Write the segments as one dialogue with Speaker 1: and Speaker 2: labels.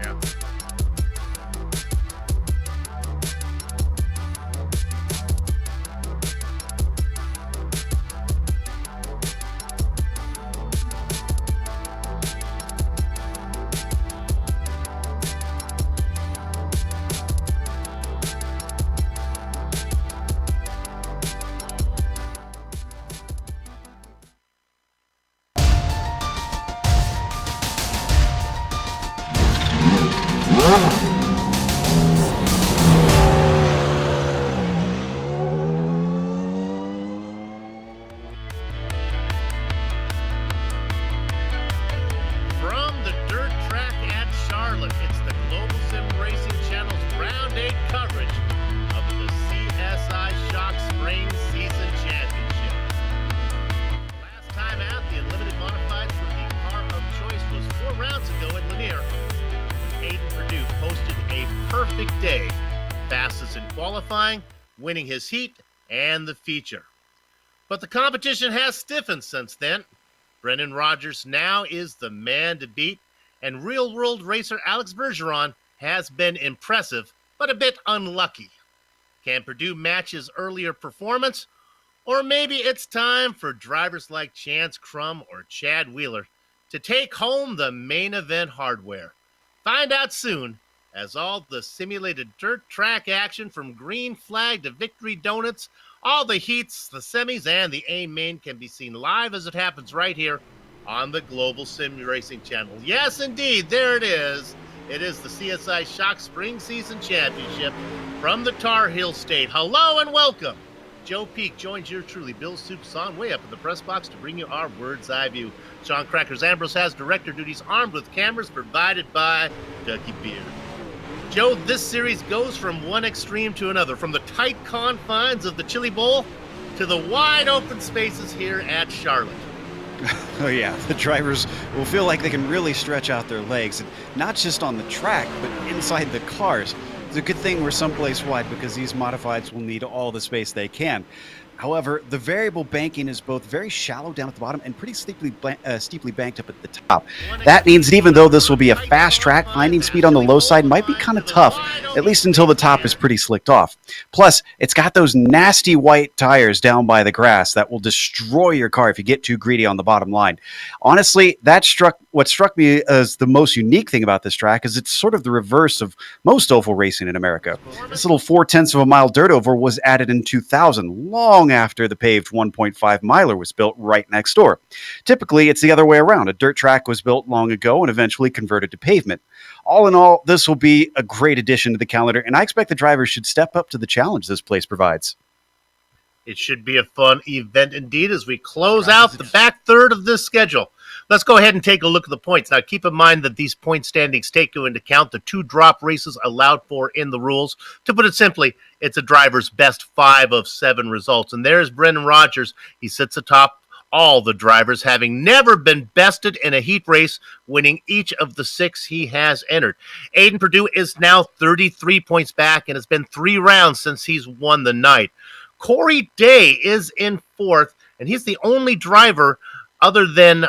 Speaker 1: Yeah. From the dirt track at Charlotte, it's the Global Sim Racing Channel's Round 8 coverage of the CSI Shocks Spring Season Championship. Last time out, the Unlimited Modifieds for the car of choice was 4 rounds ago at Lanier. Aiden Purdue posted a perfect day, fastest in qualifying, winning his heat and the feature. But the competition has stiffened since then. Brendan Rogers now is the man to beat, and real-world racer Alex Bergeron has been impressive, but a bit unlucky. Can Purdue match his earlier performance? Or maybe it's time for drivers like Chance Crum or Chad Wheeler to take home the main event hardware. Find out soon, as all the simulated dirt track action from green flag to victory donuts, all the heats, the semis, and the A-main can be seen live as it happens right here on the Global Sim Racing Channel. Yes, indeed, there it is. It is the CSI Shocks Spring Season Championship from the Tar Heel State. Hello and welcome. Joe Peak joins your truly, Bill Soupson, way up in the press box to bring you our bird's eye view. Sean Crackers Ambrose has director duties armed with cameras provided by Ducky Beard. Joe, this series goes from one extreme to another, from the tight confines of the Chili Bowl to the wide open spaces here at Charlotte.
Speaker 2: Oh yeah, the drivers will feel like they can really stretch out their legs, and not just on the track, but inside the cars. It's a good thing we're someplace wide because these modifieds will need all the space they can. However, the variable banking is both very shallow down at the bottom and pretty steeply banked up at the top. That means that even though this will be a fast track, finding speed on the low side might be kind of tough, at least until the top is pretty slicked off. Plus, it's got those nasty white tires down by the grass that will destroy your car if you get too greedy on the bottom line. Honestly, what struck me as the most unique thing about this track is it's sort of the reverse of most oval racing in America. This little 0.4 of a mile dirt oval was added in 2000, long after the paved 1.5 miler was built right next door. Typically, it's the other way around. A dirt track was built long ago and eventually converted to pavement. All in all, this will be a great addition to the calendar, and I expect the drivers should step up to the challenge this place provides.
Speaker 1: It should be a fun event indeed as we close out the back third of this schedule. Let's go ahead and take a look at the points. Now, keep in mind that these point standings take into account the 2 drop races allowed for in the rules. To put it simply, it's a driver's best 5 of 7 results. And there's Brendan Rogers. He sits atop all the drivers, having never been bested in a heat race, winning each of the 6 he has entered. Aiden Purdue is now 33 points back, and it's been 3 rounds since he's won the night. Corey Day is in 4th, and he's the only driver other than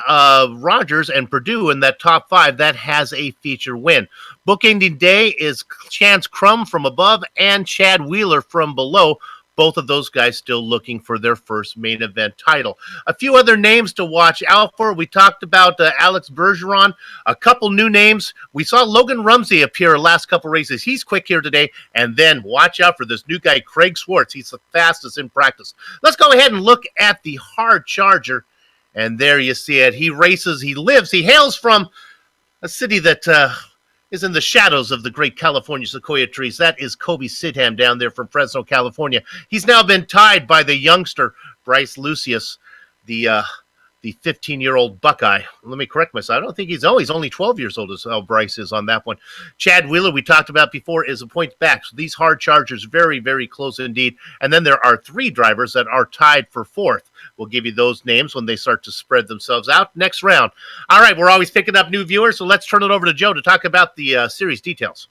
Speaker 1: Rogers and Purdue in that top 5 that has a feature win. Bookending day is Chance Crum from above and Chad Wheeler from below. Both of those guys still looking for their first main event title. A few other names to watch out for. We talked about Alex Bergeron. A couple new names. We saw Logan Rumsey appear last couple races. He's quick here today. And then watch out for this new guy, Craig Swartz. He's the fastest in practice. Let's go ahead and look at the hard charger. And there you see it. He races, he lives, he hails from a city that is in the shadows of the great California sequoia trees. That is Kobe Sidham down there from Fresno, California. He's now been tied by the youngster, Bryce Lucius, the 15-year-old Buckeye. Let me correct myself. I don't think he's only 12 years old as Bryce is on that one. Chad Wheeler, we talked about before, is a point back. So these hard chargers, very, very close indeed. And then there are 3 drivers that are tied for 4th. We'll give you those names when they start to spread themselves out next round. All right, we're always picking up new viewers, so let's turn it over to Joe to talk about the series details.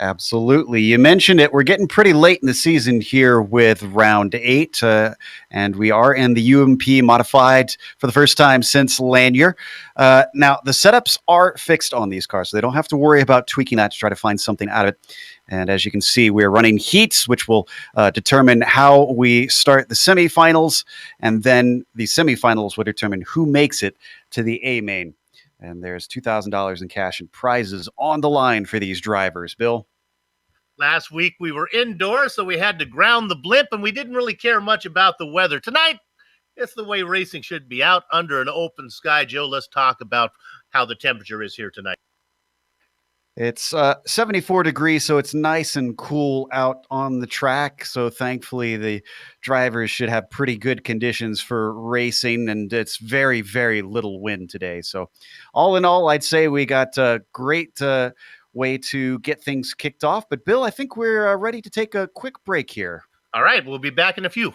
Speaker 2: Absolutely. You mentioned it. We're getting pretty late in the season here with round 8, and we are in the UMP modified for the first time since Lanier. Now, the setups are fixed on these cars, so they don't have to worry about tweaking that to try to find something out of it. And as you can see, we're running heats, which will determine how we start the semifinals, and then the semifinals will determine who makes it to the A main. And there's $2,000 in cash and prizes on the line for these drivers. Bill?
Speaker 1: Last week we were indoors, so we had to ground the blimp, and we didn't really care much about the weather. Tonight, it's the way racing should be, out under an open sky. Joe, let's talk about how the temperature is here tonight.
Speaker 2: It's 74 degrees, so it's nice and cool out on the track. So thankfully, the drivers should have pretty good conditions for racing, and it's very, very little wind today. So all in all, I'd say we got a great way to get things kicked off. But Bill, I think we're ready to take a quick break here.
Speaker 1: All right, we'll be back in a few.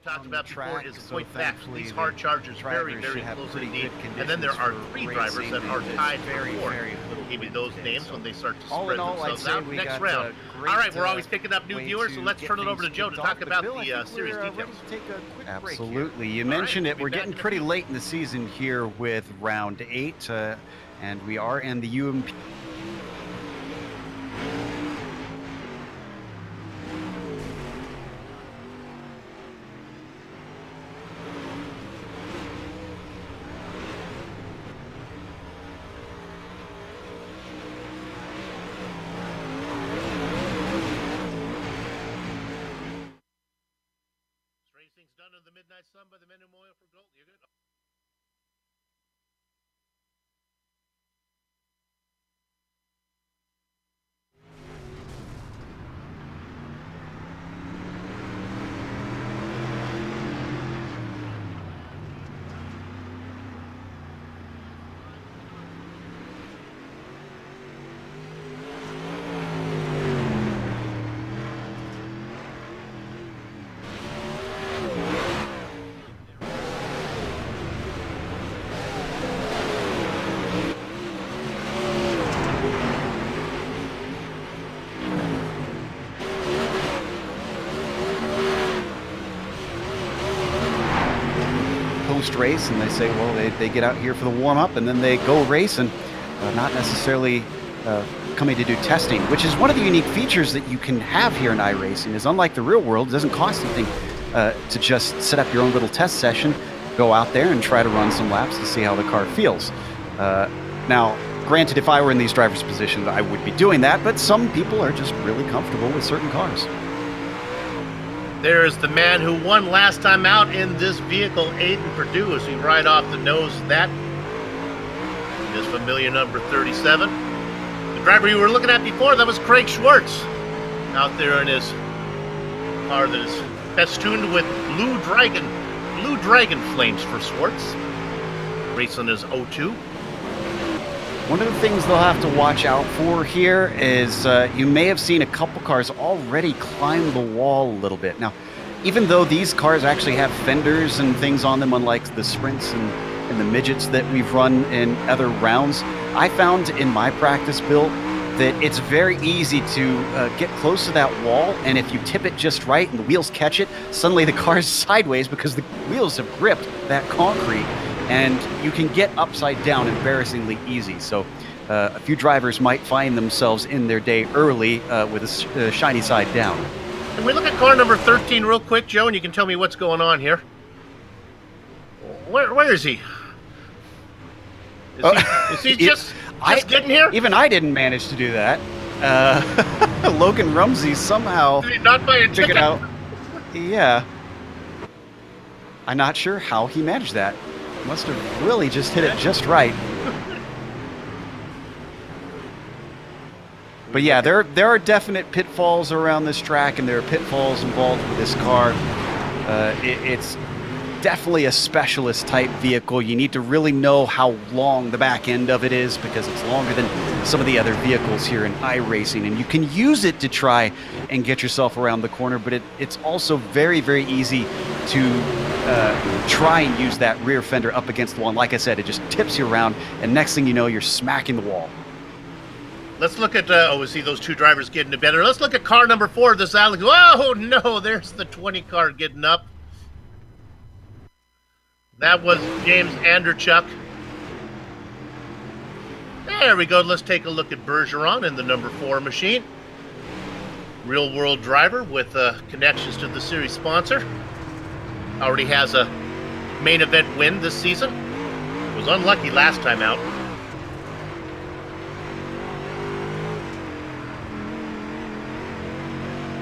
Speaker 1: Talked about before is a point back. These hard chargers very, very close indeed. And then there are 3 drivers that are tied for 4. Maybe those names when they start to spread themselves out next round. All right, we're always picking up new viewers, so let's turn it over to Joe to talk about the series details.
Speaker 2: Absolutely. You mentioned it. We're getting pretty late in the season here with round 8, and we are in the UMP.
Speaker 1: Done in the midnight sun by the men who moil for gold. You're good.
Speaker 2: Race, and they say, well, they get out here for the warm-up and then they go race, and not necessarily coming to do testing, which is one of the unique features that you can have here in iRacing. Is unlike the real world, it doesn't cost anything to just set up your own little test session, go out there and try to run some laps to see how the car feels. Now, granted, if I were in these drivers' positions, I would be doing that, but some people are just really comfortable with certain cars.
Speaker 1: There's the man who won last time out in this vehicle, Aiden Perdue, as we ride off the nose of that. This familiar number 37. The driver you were looking at before, that was Craig Schwartz, out there in his car that is festooned with blue dragon flames for Schwartz. Racing his 02.
Speaker 2: One of the things they'll have to watch out for here is you may have seen a couple cars already climb the wall a little bit. Now, even though these cars actually have fenders and things on them, unlike the sprints and the midgets that we've run in other rounds, I found in my practice, Bill, that it's very easy to get close to that wall, and if you tip it just right and the wheels catch it, suddenly the car's sideways because the wheels have gripped that concrete, and you can get upside down embarrassingly easy. So a few drivers might find themselves in their day early with a shiny side down.
Speaker 1: Can we look at car number 13 real quick, Joe, and you can tell me what's going on here? Where is he? Is he just getting here?
Speaker 2: Even I didn't manage to do that. Logan Rumsey somehow
Speaker 1: Did he not buy a
Speaker 2: figured
Speaker 1: ticket?
Speaker 2: out. Yeah. I'm not sure how he managed that. Must have really just hit it just right. But yeah, there are definite pitfalls around this track, and there are pitfalls involved with this car. It's definitely a specialist type vehicle. You need to really know how long the back end of it is, because it's longer than some of the other vehicles here in iRacing, and you can use it to try and get yourself around the corner, but it's also very, very easy to try and use that rear fender up against the wall. And like I said, it just tips you around, and next thing you know, you're smacking the wall.
Speaker 1: Let's look at, we see those two drivers getting to better. Let's look at car number 4, this Alex. Whoa, no, there's the 20 car getting up. That was James Anderchuk. There we go. Let's take a look at Bergeron in the number 4 machine. Real world driver with connections to the series sponsor. Already has a main event win this season. Was unlucky last time out.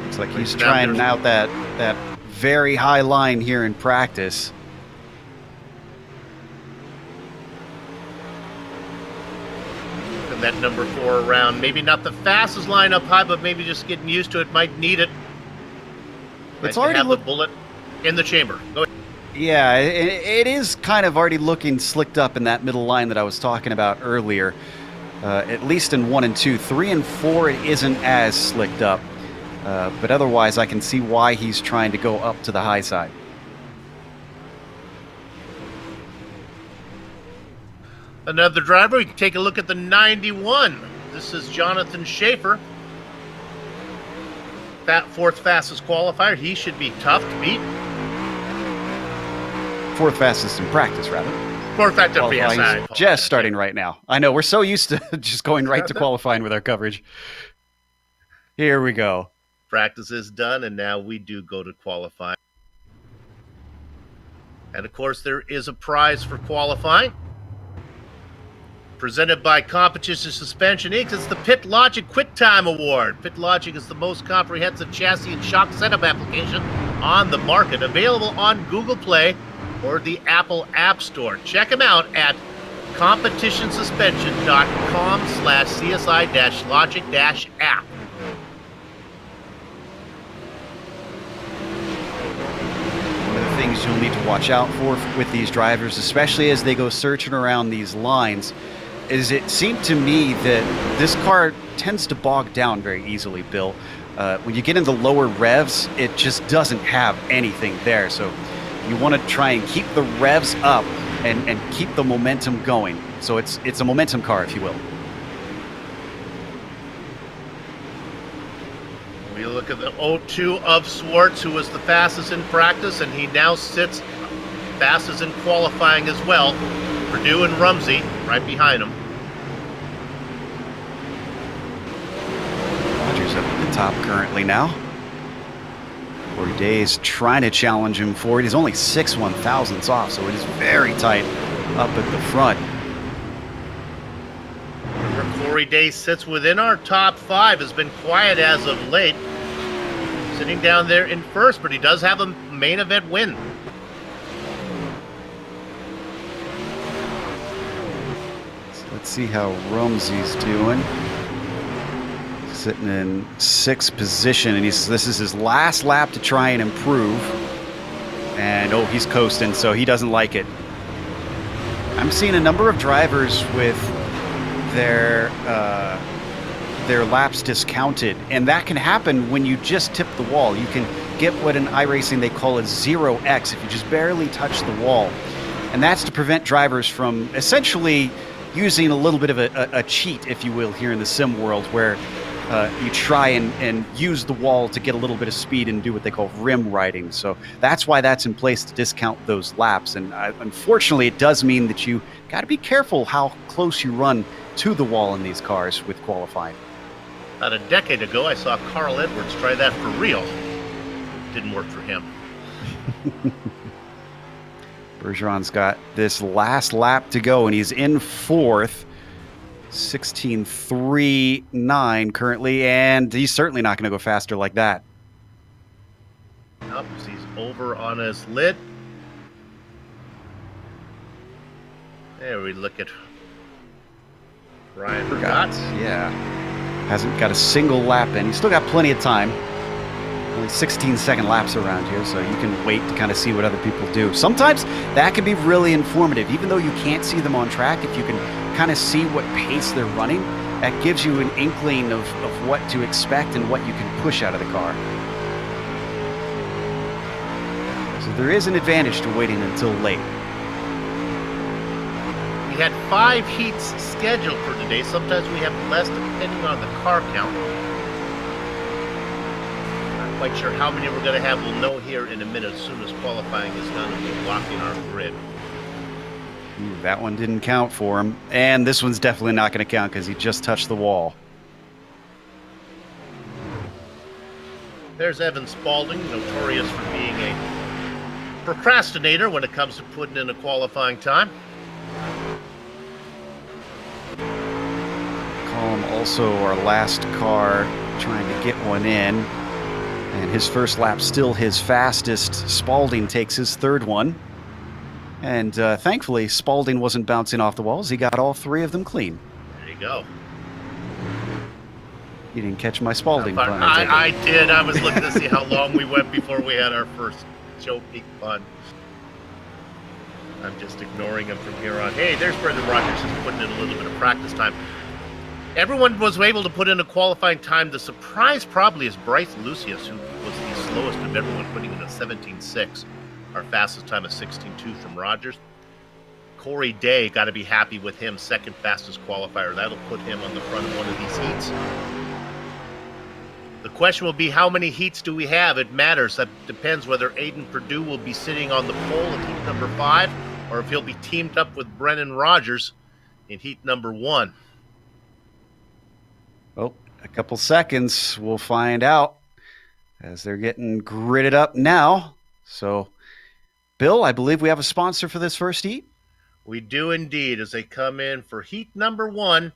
Speaker 2: Looks like he's trying out that very high line here in practice.
Speaker 1: And that number 4 around. Maybe not the fastest line up high, but maybe just getting used to it. Might need it.
Speaker 2: It's
Speaker 1: nice
Speaker 2: already
Speaker 1: to have the bullet in the chamber. Go ahead.
Speaker 2: Yeah, it is kind of already looking slicked up in that middle line that I was talking about earlier. At least in 1 and 2. 3 and 4, it isn't as slicked up. But otherwise, I can see why he's trying to go up to the high side.
Speaker 1: Another driver, we can take a look at the 91. This is Jonathan Schaefer. That 4th fastest qualifier. He should be tough to beat.
Speaker 2: 4th fastest in practice, rather.
Speaker 1: 4th fastest in
Speaker 2: PSI. Just starting right now. I know, we're so used to just going right to qualifying with our coverage. Here we go.
Speaker 1: Practice is done, and now we do go to qualifying. And of course, there is a prize for qualifying. Presented by Competition Suspension Inc. It's the Pit Logic QuickTime Award. Pit Logic is the most comprehensive chassis and shock setup application on the market. Available on Google Play or the Apple App Store. Check them out at competitionsuspension.com/CSI-logic-app.
Speaker 2: One of the things you'll need to watch out for with these drivers, especially as they go searching around these lines, is it seemed to me that this car tends to bog down very easily, Bill. When you get into lower revs, it just doesn't have anything there. So you want to try and keep the revs up and keep the momentum going. So it's a momentum car, if you will.
Speaker 1: We look at the 02 of Swartz, who was the fastest in practice, and he now sits fastest in qualifying as well. Purdue and Rumsey right behind him.
Speaker 2: Rogers up at the top currently now. Corey Day's trying to challenge him for it. He's only 6/1000ths off, so it is very tight up at the front.
Speaker 1: Remember, Corey Day sits within our top 5, has been quiet as of late. Sitting down there in first, but he does have a main event win.
Speaker 2: Let's see how Rumsey's doing. Sitting in 6th position, and this is his last lap to try and improve. And oh, he's coasting, so he doesn't like it. I'm seeing a number of drivers with their laps discounted, and that can happen when you just tip the wall. You can get what in iRacing they call a 0x if you just barely touch the wall, and that's to prevent drivers from essentially using a little bit of a cheat, if you will, here in the sim world, where you try and use the wall to get a little bit of speed and do what they call rim riding. So that's why that's in place, to discount those laps. And unfortunately, it does mean that you got to be careful how close you run to the wall in these cars with qualifying.
Speaker 1: About a decade ago, I saw Carl Edwards try that for real. Didn't work for him.
Speaker 2: Bergeron's got this last lap to go, and he's in 4th. 16.39 currently, and he's certainly not going to go faster like that.
Speaker 1: Nope, he's over on his lid. There we look at Ryan Forgot.
Speaker 2: Yeah. Hasn't got a single lap in. He's still got plenty of time. Only 16-second laps around here, so you can wait to kind of see what other people do. Sometimes that can be really informative. Even though you can't see them on track, if you can kind of see what pace they're running, that gives you an inkling of what to expect and what you can push out of the car. So there is an advantage to waiting until late.
Speaker 1: We had 5 heats scheduled for today. Sometimes we have less depending on the car count. Not quite sure how many we're going to have. We'll know here in a minute as soon as qualifying is done and we're blocking our grid.
Speaker 2: That one didn't count for him. And this one's definitely not going to count because he just touched the wall.
Speaker 1: There's Evan Spaulding, notorious for being a procrastinator when it comes to putting in a qualifying time.
Speaker 2: Column also our last car trying to get one in. And his first lap still his fastest. Spaulding takes his third one. And thankfully, Spaulding wasn't bouncing off the walls. He got all 3 of them clean.
Speaker 1: There you go.
Speaker 2: You didn't catch my Spaulding pun.
Speaker 1: I did. I was looking to see how long we went before we had our first Joe Peak pun. I'm just ignoring him from here on. Hey, there's Brendan Rogers just putting in a little bit of practice time. Everyone was able to put in a qualifying time. The surprise probably is Bryce Lucius, who was the slowest of everyone, putting in a 17.6. Our fastest time is 16.2 from Rogers. Corey Day, got to be happy with him, second fastest qualifier. That'll put him on the front of one of these heats. The question will be, how many heats do we have? It matters. That depends whether Aiden Perdue will be sitting on the pole in heat number 5 or if he'll be teamed up with Brennan Rogers in heat number 1.
Speaker 2: Well, a couple seconds, we'll find out as they're getting gridded up now. So, Bill, I believe we have a sponsor for this first heat.
Speaker 1: We do indeed, as they come in for heat number 1.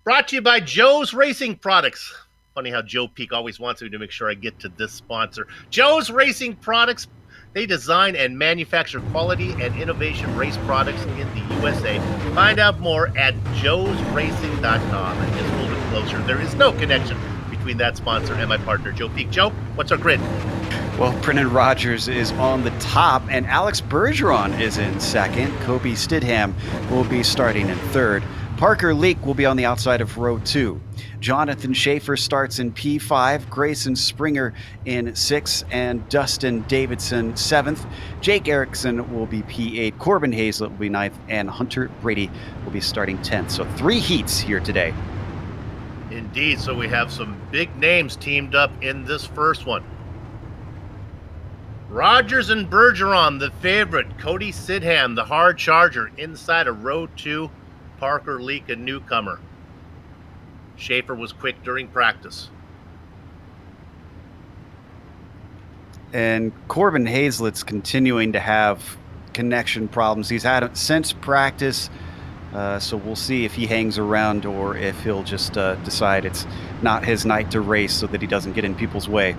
Speaker 1: Brought to you by Joe's Racing Products. Funny how Joe Peak always wants me to make sure I get to this sponsor. Joe's Racing Products. They design and manufacture quality and innovation race products in the USA. Find out more at joesracing.com. And just a little bit closer. There is no connection between that sponsor and my partner, Joe Peak. Joe, what's our grid?
Speaker 2: Well, Brennan Rogers is on the top, and Alex Bergeron is in second. Kobe Stidham will be starting in third. Parker Leak will be on the outside of row 2. Jonathan Schaefer starts in P5, Grayson Springer in 6th, and Dustin Davidson 7th. Jake Erickson will be P8, Corbin Hazlett will be 9th, and Hunter Brady will be starting 10th. So 3 heats here today.
Speaker 1: Indeed, so we have some big names teamed up in this first one. Rogers and Bergeron, the favorite. Cody Sidham, the hard charger, inside of row 2. Parker Leak, a newcomer. Schaefer was quick during practice.
Speaker 2: And Corbin Hazlett's continuing to have connection problems. He's had it since practice, so we'll see if he hangs around or if he'll just decide it's not his night to race so that he doesn't get in people's way.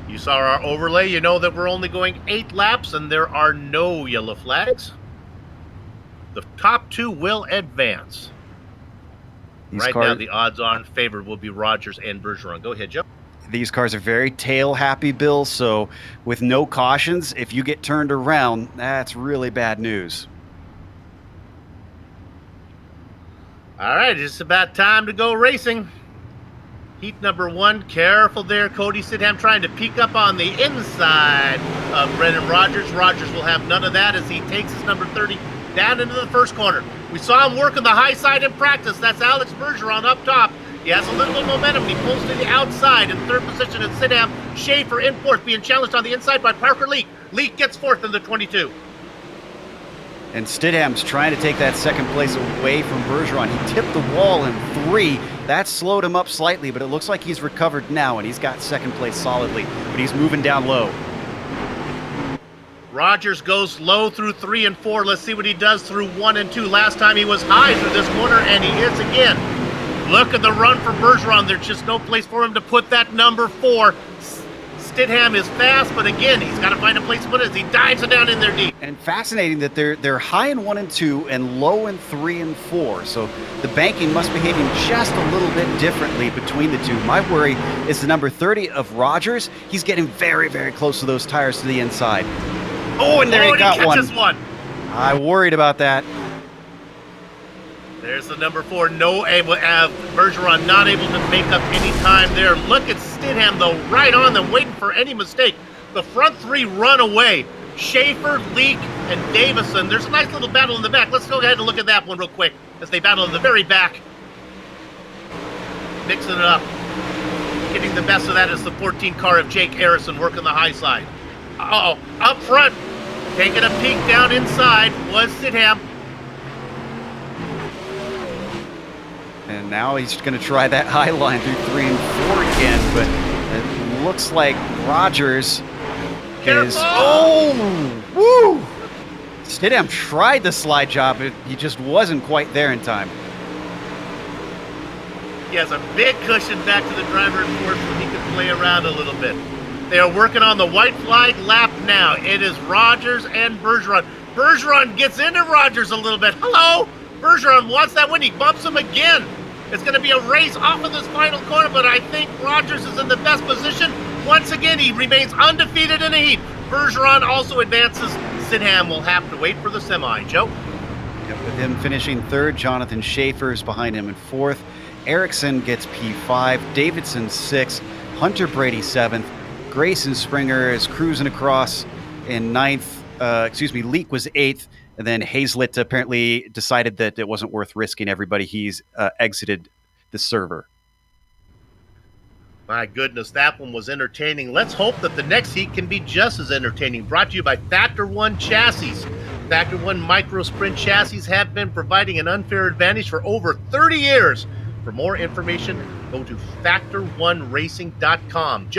Speaker 1: You saw our overlay. You know that we're only going 8 laps and there are no yellow flags. The top 2 will advance. Now, the odds-on favorite will be Rogers and Bergeron. Go ahead, Joe.
Speaker 2: These cars are very tail-happy, Bill, so with no cautions, if you get turned around, that's really bad news.
Speaker 1: All right, it's about time to go racing. Heat number 1, careful there. Cody Sidham trying to peek up on the inside of Brennan Rogers. Rogers will have none of that as he takes his number 30 down into the first corner. We saw him work on the high side in practice. That's Alex Bergeron up top. He has a little bit of momentum. He pulls to the outside in third position. And Sidham, Schaefer in fourth, being challenged on the inside by Parker Leak. Leak gets fourth in the 22.
Speaker 2: And Stidham's trying to take that second place away from Bergeron. He tipped the wall in 3. That slowed him up slightly, but it looks like he's recovered now, and he's got second place solidly, but he's moving down low.
Speaker 1: Rogers goes low through 3 and 4. Let's see what he does through 1 and 2. Last time he was high through this corner, and he is again. Look at the run for Bergeron. There's just no place for him to put that number 4. Stidham is fast, but again, he's got to find a place to put it as he dives it down in there deep.
Speaker 2: And fascinating that they're high in 1 and 2 and low in 3 and 4. So the banking must be behaving just a little bit differently between the two. My worry is the number 30 of Rogers. He's getting very, very close to those tires to the inside. Oh, and there he got one. I worried about that.
Speaker 1: There's the number 4. Bergeron not able to make up any time there. Look at Stidham, though, right on them, waiting for any mistake. The front 3 run away. Schaefer, Leak, and Davison. There's a nice little battle in the back. Let's go ahead and look at that one real quick as they battle in the very back. Mixing it up. Getting the best of that is the 14 car of Jake Harrison working the high side. Uh-oh, up front. Taking a peek down inside was Sidham.
Speaker 2: And now he's going to try that high line through 3 and 4 again, but it looks like Rogers is... Oh! Woo! Stidham tried the slide job, but he just wasn't quite there in time.
Speaker 1: He has a big cushion back to the driver and force so he can play around a little bit. They are working on the white flag lap now. It is Rogers and Bergeron. Bergeron gets into Rogers a little bit. Hello! Bergeron wants that win. He bumps him again. It's going to be a race off of this final corner, but I think Rogers is in the best position. Once again, he remains undefeated in the heat. Bergeron also advances. Sidham will have to wait for the semi. Joe?
Speaker 2: Yep, with him finishing third, Jonathan Schaefer is behind him in fourth. Erickson gets P5, Davidson 6th, Hunter Brady 7th, Grayson Springer is cruising across in 9th. Leak was 8th. And then Hazlett apparently decided that it wasn't worth risking everybody. He's exited the server.
Speaker 1: My goodness, that one was entertaining. Let's hope that the next heat can be just as entertaining. Brought to you by Factor One Chassis. Factor One Micro Sprint chassis have been providing an unfair advantage for over 30 years. For more information, go to factor1racing.com.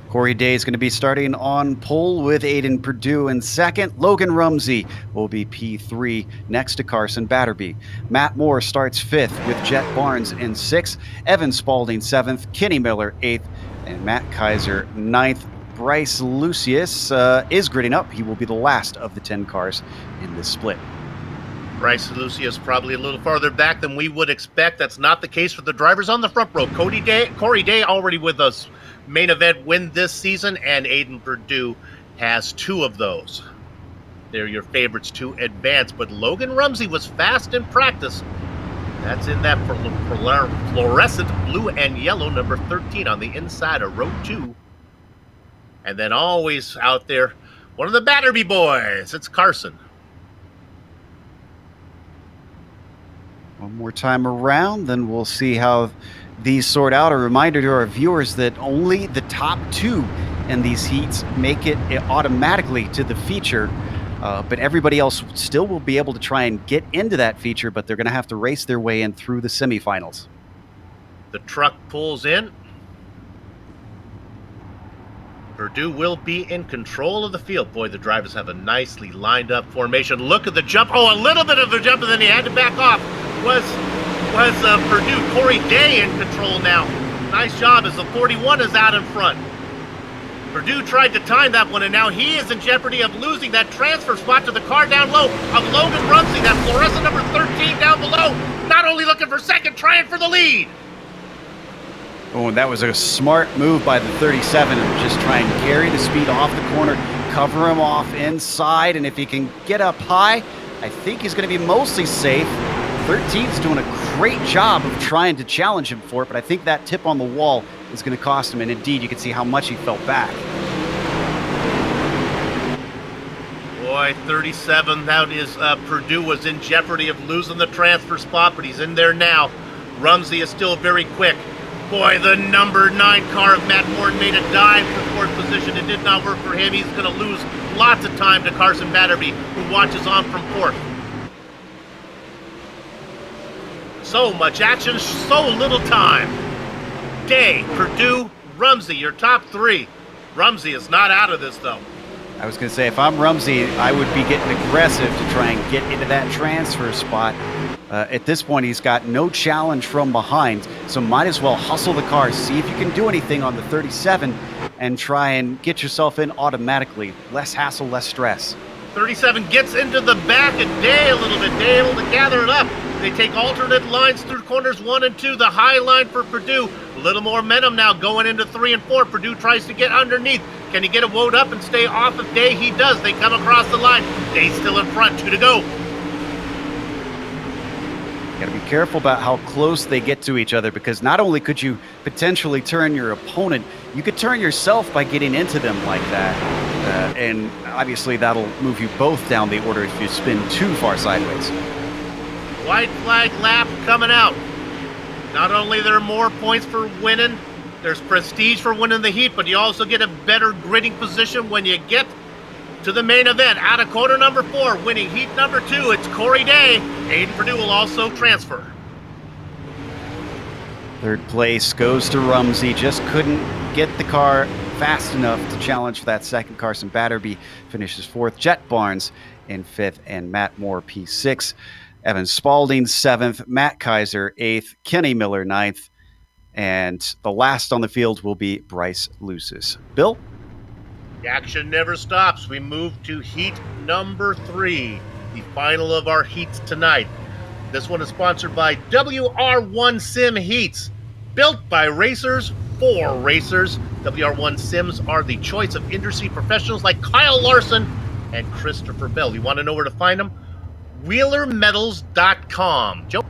Speaker 2: Corey Day is going to be starting on pole with Aiden Perdue in second. Logan Rumsey will be P3 next to Carson Batterby. Matt Moore starts fifth with Jet Barnes in sixth. Evan Spalding 7th. Kenny Miller 8th. And Matt Kaiser 9th. Bryce Lucius is gridding up. He will be the last of the 10 cars in this split.
Speaker 1: Bryce Lucius probably a little farther back than we would expect. That's not the case for the drivers on the front row. Corey Day already with us. Main event win this season, and Aiden Perdue has 2 of those. They're your favorites to advance, but Logan Rumsey was fast in practice. That's in that fluorescent blue and yellow number 13 on the inside of row 2. And then always out there, one of the Batterby boys, it's Carson.
Speaker 2: One more time around, then we'll see how these sort out. A reminder to our viewers that only the top 2 in these heats make it automatically to the feature, but everybody else still will be able to try and get into that feature, but they're going to have to race their way in through the semifinals.
Speaker 1: The truck pulls in. Perdue will be in control of the field. Boy, the drivers have a nicely lined up formation. Look at the jump. Oh, a little bit of the jump, and then he had to back off. Was Perdue. Corey Day in control now. Nice job as the 41 is out in front. Perdue tried to time that one, and now he is in jeopardy of losing that transfer spot to the car down low of Logan Rumsey, that fluorescent number 13 down below. Not only looking for second, trying for the lead.
Speaker 2: Oh, and that was a smart move by the 37. Just try and carry the speed off the corner, cover him off inside, and if he can get up high, I think he's going to be mostly safe. 13's doing a great job of trying to challenge him for it, but I think that tip on the wall is going to cost him, and indeed, you can see how much he fell back.
Speaker 1: Boy, 37, that is, Perdue was in jeopardy of losing the transfer spot, but he's in there now. Rumsey is still very quick. Boy, the number 9 car of Matt Moore made a dive for 4th position. It did not work for him. He's going to lose lots of time to Carson Batterby, who watches on from 4th. So much action, so little time. Day, Perdue, Rumsey, your top 3. Rumsey is not out of this, though.
Speaker 2: I was going to say, if I'm Rumsey, I would be getting aggressive to try and get into that transfer spot. At this point, he's got no challenge from behind, so might as well hustle the car, see if you can do anything on the 37, and try and get yourself in automatically. Less hassle, less stress.
Speaker 1: 37 gets into the back, and Day a little bit. Day able to gather it up. They take alternate lines through corners 1 and 2. The high line for Perdue. A little more momentum now going into 3 and 4. Perdue tries to get underneath. Can he get a woad up and stay off of Day? He does. They come across the line. Day's still in front. 2 to go.
Speaker 2: Got to be careful about how close they get to each other, because not only could you potentially turn your opponent, you could turn yourself by getting into them like that. And obviously that'll move you both down the order if you spin too far sideways.
Speaker 1: White flag lap coming out. Not only are there more points for winning, there's prestige for winning the heat, but you also get a better gridding position when you get to the main event. Out of corner number 4, winning heat number 2, it's Corey Day. Aiden Purdue will also transfer.
Speaker 2: Third place goes to Rumsey. Just couldn't get the car fast enough to challenge for that second. Carson Batterby finishes 4th. Jet Barnes in 5th, and Matt Moore P6. Evan Spalding 7th. Matt Kaiser 8th. Kenny Miller 9th. And the last on the field will be Bryce Lucis. Bill?
Speaker 1: The action never stops. We move to heat number 3, the final of our heats tonight. This one is sponsored by WR1 Sim Heats, built by racers for racers. WR1 Sims are the choice of industry professionals like Kyle Larson and Christopher Bell. You want to know where to find them? WheelerMetals.com. Joe?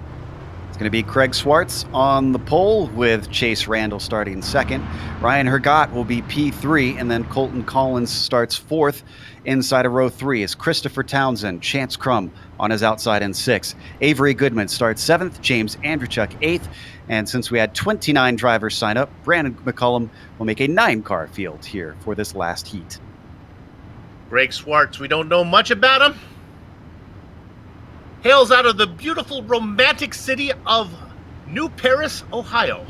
Speaker 2: It's going to be Craig Swartz on the pole with Chase Randall starting 2nd. Ryan Hergott will be P3, and then Colton Collins starts 4th. Inside of row 3 is Christopher Townsend, Chance Crum on his outside in 6th. Avery Goodman starts 7th, James Andrechuk 8th. And since we had 29 drivers sign up, Brandon McCullum will make a 9-car field here for this last heat.
Speaker 1: Greg Swartz, we don't know much about him. Hails out of the beautiful romantic city of New Paris, Ohio.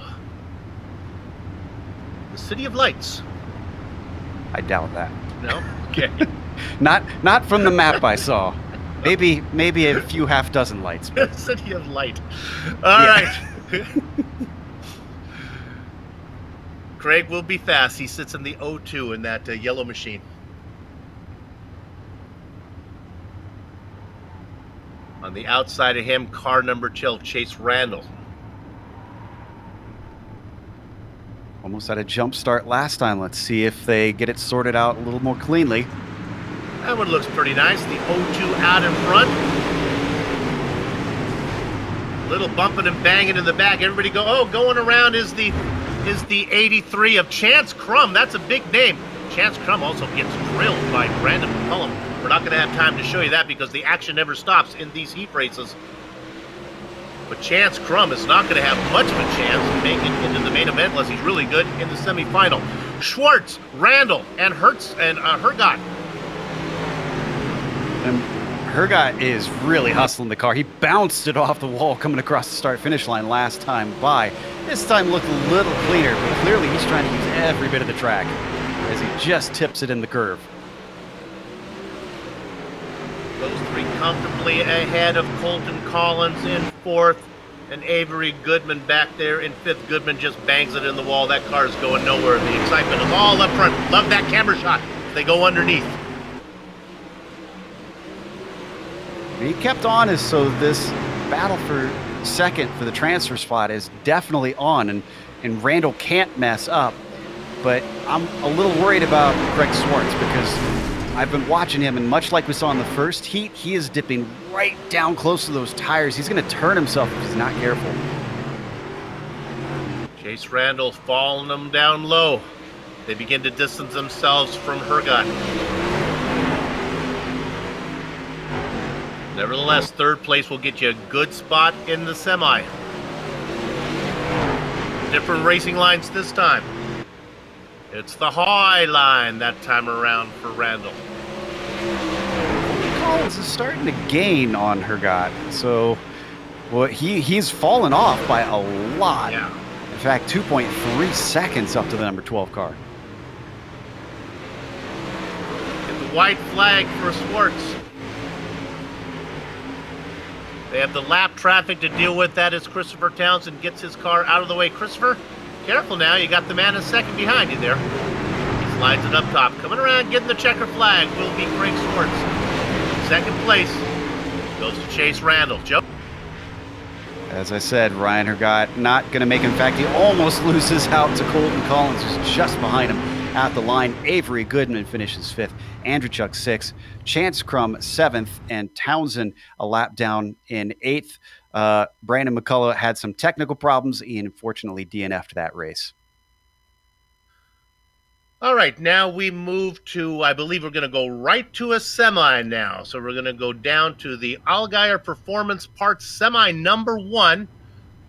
Speaker 1: The city of lights.
Speaker 2: I doubt that.
Speaker 1: No? Okay.
Speaker 2: Not from the map I saw. Maybe a few half dozen lights.
Speaker 1: But... City of light. All right. Craig will be fast. He sits in the O2 in that yellow machine. On the outside of him, car number 12, Chase Randall.
Speaker 2: Almost had a jump start last time. Let's see if they get it sorted out a little more cleanly.
Speaker 1: That one looks pretty nice. The O2 out in front. Little bumping and banging in the back. Everybody going around is the 83 of Chance Crum. That's a big name. Chance Crum also gets drilled by Brandon McCullum. We're not going to have time to show you that because the action never stops in these heat races. But Chance Crum is not going to have much of a chance to make it into the main event unless he's really good in the semifinal. Schwartz, Randall, and Hergott.
Speaker 2: And Hergott is really hustling the car. He bounced it off the wall coming across the start-finish line last time by. This time looked a little cleaner, but clearly he's trying to use every bit of the track as he just tips it in the curve.
Speaker 1: Those 3 comfortably ahead of Colton Collins in 4th, and Avery Goodman back there in 5th. Goodman just bangs it in the wall. That car is going nowhere. The excitement is all up front. Love that camera shot. They go underneath.
Speaker 2: He kept on as so this battle for 2nd for the transfer spot is definitely on, and Randall can't mess up. But I'm a little worried about Craig Swartz because I've been watching him, and much like we saw in the first heat, he is dipping right down close to those tires. He's going to turn himself if he's not careful.
Speaker 1: Chase Randall falling them down low. They begin to distance themselves from Hergott. Nevertheless, 3rd place will get you a good spot in the semi. Different racing lines this time. It's the high line that time around for Randall.
Speaker 2: Collins is starting to gain on Hergott, so he's fallen off by a lot.
Speaker 1: Yeah.
Speaker 2: In fact, 2.3 seconds up to the number 12 car.
Speaker 1: Get the white flag for Swartz. They have the lap traffic to deal with. That is Christopher Townsend gets his car out of the way. Christopher, careful now. You got the man in 2nd behind you there. He slides it up top. Coming around, getting the checker flag will be Craig Swartz. 2nd place goes to Chase Randall. Joe?
Speaker 2: As I said, Ryan Hergott not going to make it. In fact, he almost loses out to Colton Collins, who's just behind him at the line. Avery Goodman finishes 5th. Andrechuk 6th. Chance Crum 7th. And Townsend a lap down in 8th. Brandon McCullough had some technical problems. He unfortunately DNF'd that race.
Speaker 1: All right, now we move to, I believe we're going to go right to a semi now. So we're going to go down to the Allgaier Performance Parts Semi number 1.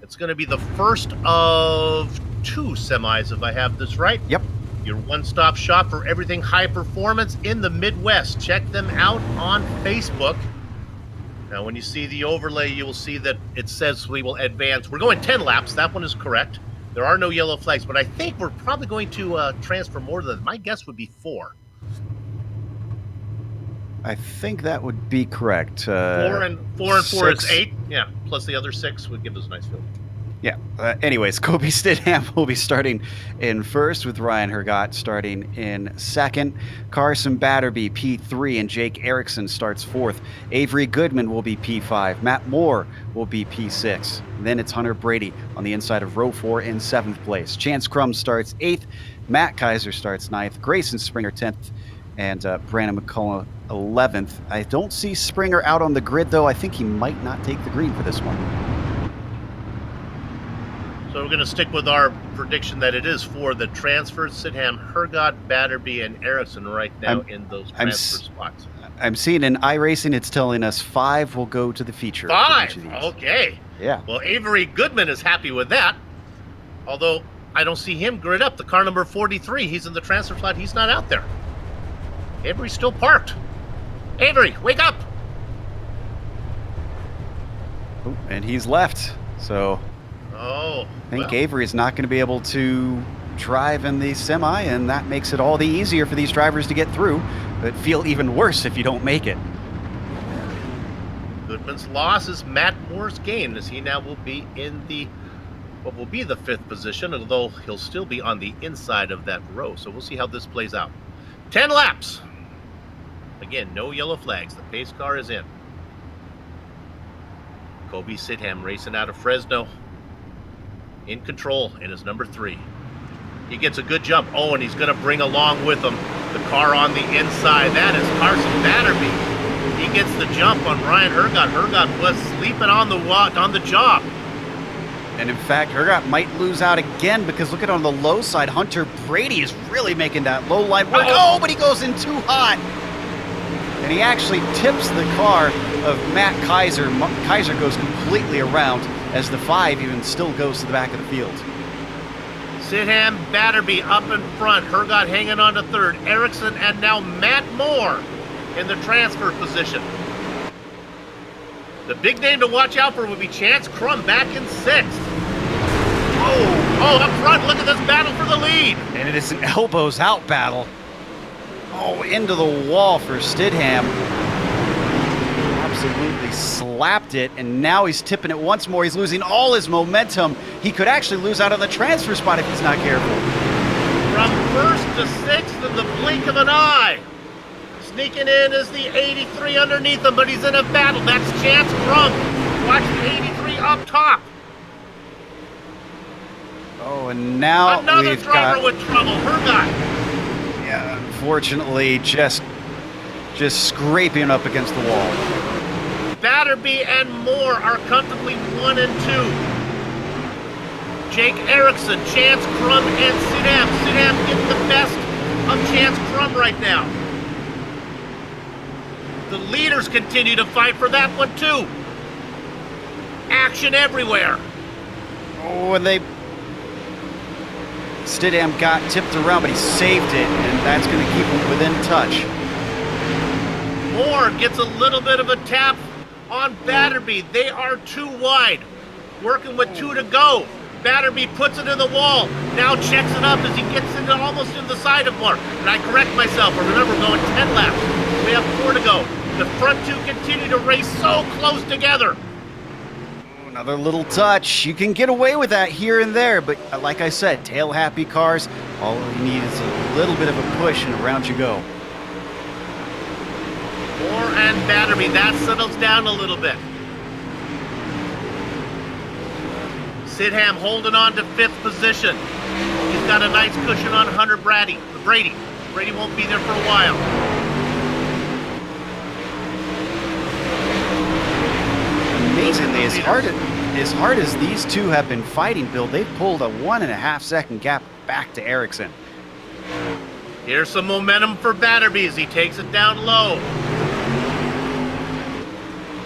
Speaker 1: It's going to be the first of 2 semis, if I have this right.
Speaker 2: Yep.
Speaker 1: Your one-stop shop for everything high performance in the Midwest. Check them out on Facebook. Now, when you see the overlay, you will see that it says we will advance. We're going 10 laps. That one is correct. There are no yellow flags, but I think we're probably going to transfer more than, my guess would be 4.
Speaker 2: I think that would be correct.
Speaker 1: 4 and 4 is 8. Yeah, plus the other 6 would give us a nice field.
Speaker 2: Yeah. Anyways, Kobe Stidham will be starting in first, with Ryan Hergott starting in second. Carson Batterby, P3, and Jake Erickson starts fourth. Avery Goodman will be P5. Matt Moore will be P6. Then it's Hunter Brady on the inside of row 4 in 7th place. Chance Crum starts 8th. Matt Kaiser starts 9th. Grayson Springer 10th. And Brandon McCullough 11th. I don't see Springer out on the grid, though. I think he might not take the green for this one.
Speaker 1: So we're going to stick with our prediction that it is for the transfers. Stidham, Hergott, Batterby, and Erickson right now in those transfer spots.
Speaker 2: I'm seeing in iRacing, it's telling us 5 will go to the feature.
Speaker 1: 5? Okay.
Speaker 2: Yeah.
Speaker 1: Well, Avery Goodman is happy with that. Although I don't see him grid up. The car number 43, he's in the transfer slot. He's not out there. Avery's still parked. Avery, wake up!
Speaker 2: Oh, and he's left. So I think Avery is not going to be able to drive in the semi, and that makes it all the easier for these drivers to get through, but feel even worse if you don't make it.
Speaker 1: Goodman's loss is Matt Moore's gain, as he now will be in the what will be the 5th position, although he'll still be on the inside of that row. So we'll see how this plays out. 10 laps. Again, no yellow flags. The pace car is in. Kobe Stidham racing out of Fresno. In control in his number 3. He gets a good jump. Oh, and he's going to bring along with him the car on the inside. That is Carson Batterby. He gets the jump on Ryan Hergott. Hergott was sleeping on the job.
Speaker 2: And in fact, Hergott might lose out again, because look at on the low side, Hunter Brady is really making that low line work. Oh, but he goes in too hot. And he actually tips the car of Matt Kaiser. Kaiser goes completely around, as the 5 even still goes to the back of the field.
Speaker 1: Stidham, Batterby up in front. Hergott hanging on to 3rd. Erickson and now Matt Moore in the transfer position. The big name to watch out for would be Chance Crum back in 6th. Oh, up front, look at this battle for the lead.
Speaker 2: And it is an elbows out battle. Oh, into the wall for Stidham. Absolutely slapped it, and now he's tipping it once more. He's losing all his momentum. He could actually lose out on the transfer spot if he's not careful.
Speaker 1: From 1st to 6th in the blink of an eye. Sneaking in is the 83 underneath him, but he's in a battle. That's Chance Crum. Watch the 83 up top.
Speaker 2: Oh, and now
Speaker 1: another
Speaker 2: we've
Speaker 1: driver
Speaker 2: got,
Speaker 1: with trouble. Hergott.
Speaker 2: Yeah, unfortunately, just scraping up against the wall.
Speaker 1: Batterby and Moore are comfortably 1 and 2. Jake Erickson, Chance Crum, and Stidham. Stidham getting the best of Chance Crum right now. The leaders continue to fight for that one too. Action everywhere.
Speaker 2: Oh, and Stidham got tipped around, but he saved it, and that's going to keep him within touch.
Speaker 1: Moore gets a little bit of a tap on Batterby. They are 2 wide. Working with 2 to go. Batterby puts it in the wall. Now checks it up as he gets into almost in the side of Moore. And I correct myself. Remember, we're going 10 laps. We have 4 to go. The front 2 continue to race so close together.
Speaker 2: Another little touch. You can get away with that here and there, but like I said, tail-happy cars, all you need is a little bit of a push, and around you go.
Speaker 1: Moore and Batterby, that settles down a little bit. Stidham holding on to 5th position. He's got a nice cushion on Hunter Brady. Brady won't be there for a while.
Speaker 2: Amazingly, as hard as these 2 have been fighting, Bill, they've pulled a 1.5 second gap back to Erickson.
Speaker 1: Here's some momentum for Batterby as he takes it down low.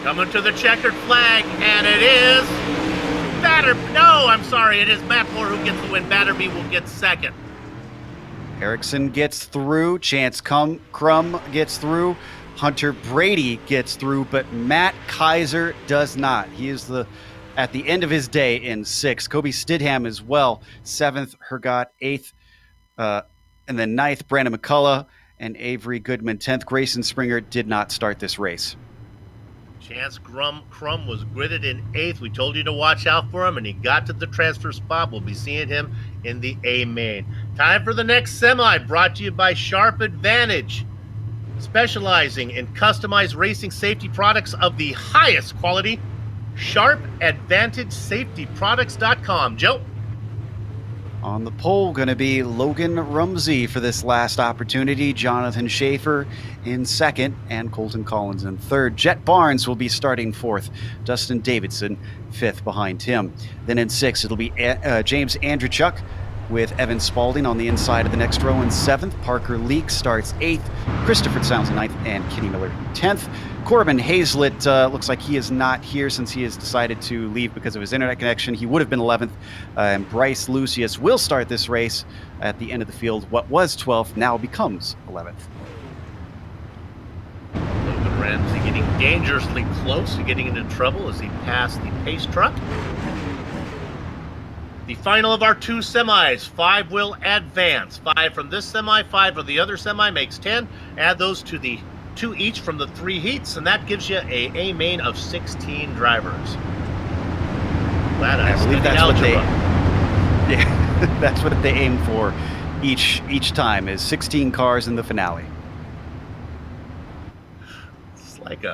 Speaker 1: Coming to the checkered flag, and it is it is Matt Moore who gets the win. Batterby will get second.
Speaker 2: Erickson gets through. Chance Crum gets through. Hunter Brady gets through, but Matt Kaiser does not. He is at the end of his day in 6th. Kobe Stidham as well, 7th. Hergott, 8th. And then 9th, Brandon McCullough and Avery Goodman, 10th. Grayson Springer did not start this race.
Speaker 1: Chance Crum was gridded in 8th. We told you to watch out for him, and he got to the transfer spot. We'll be seeing him in the A main. Time for the next semi, brought to you by Sharp Advantage, specializing in customized racing safety products of the highest quality. SharpAdvantageSafetyProducts.com. Joe?
Speaker 2: On the pole, going to be Logan Rumsey for this last opportunity. Jonathan Schaefer in 2nd, and Colton Collins in 3rd. Jet Barnes will be starting 4th. Dustin Davidson 5th behind him. Then in 6th, it'll be James Andrechuk with Evan Spalding on the inside of the next row in 7th. Parker Leake starts 8th. Christopher Sounds in 9th, and Kenny Miller 10th. Corbin Hazlett looks like he is not here since he has decided to leave because of his internet connection. He would have been 11th. And Bryce Lucius will start this race at the end of the field. What was 12th now becomes 11th.
Speaker 1: Logan Ramsey getting dangerously close to getting into trouble as he passed the pace truck. The final of our 2 semis. 5 will advance. 5 from this semi, 5 from the other semi makes 10. Add those to the 2 each from the 3 heats, and that gives you a main of 16 drivers. Glad I believe that's algebra.
Speaker 2: That's what they aim for each time, is 16 cars in the finale.
Speaker 1: It's like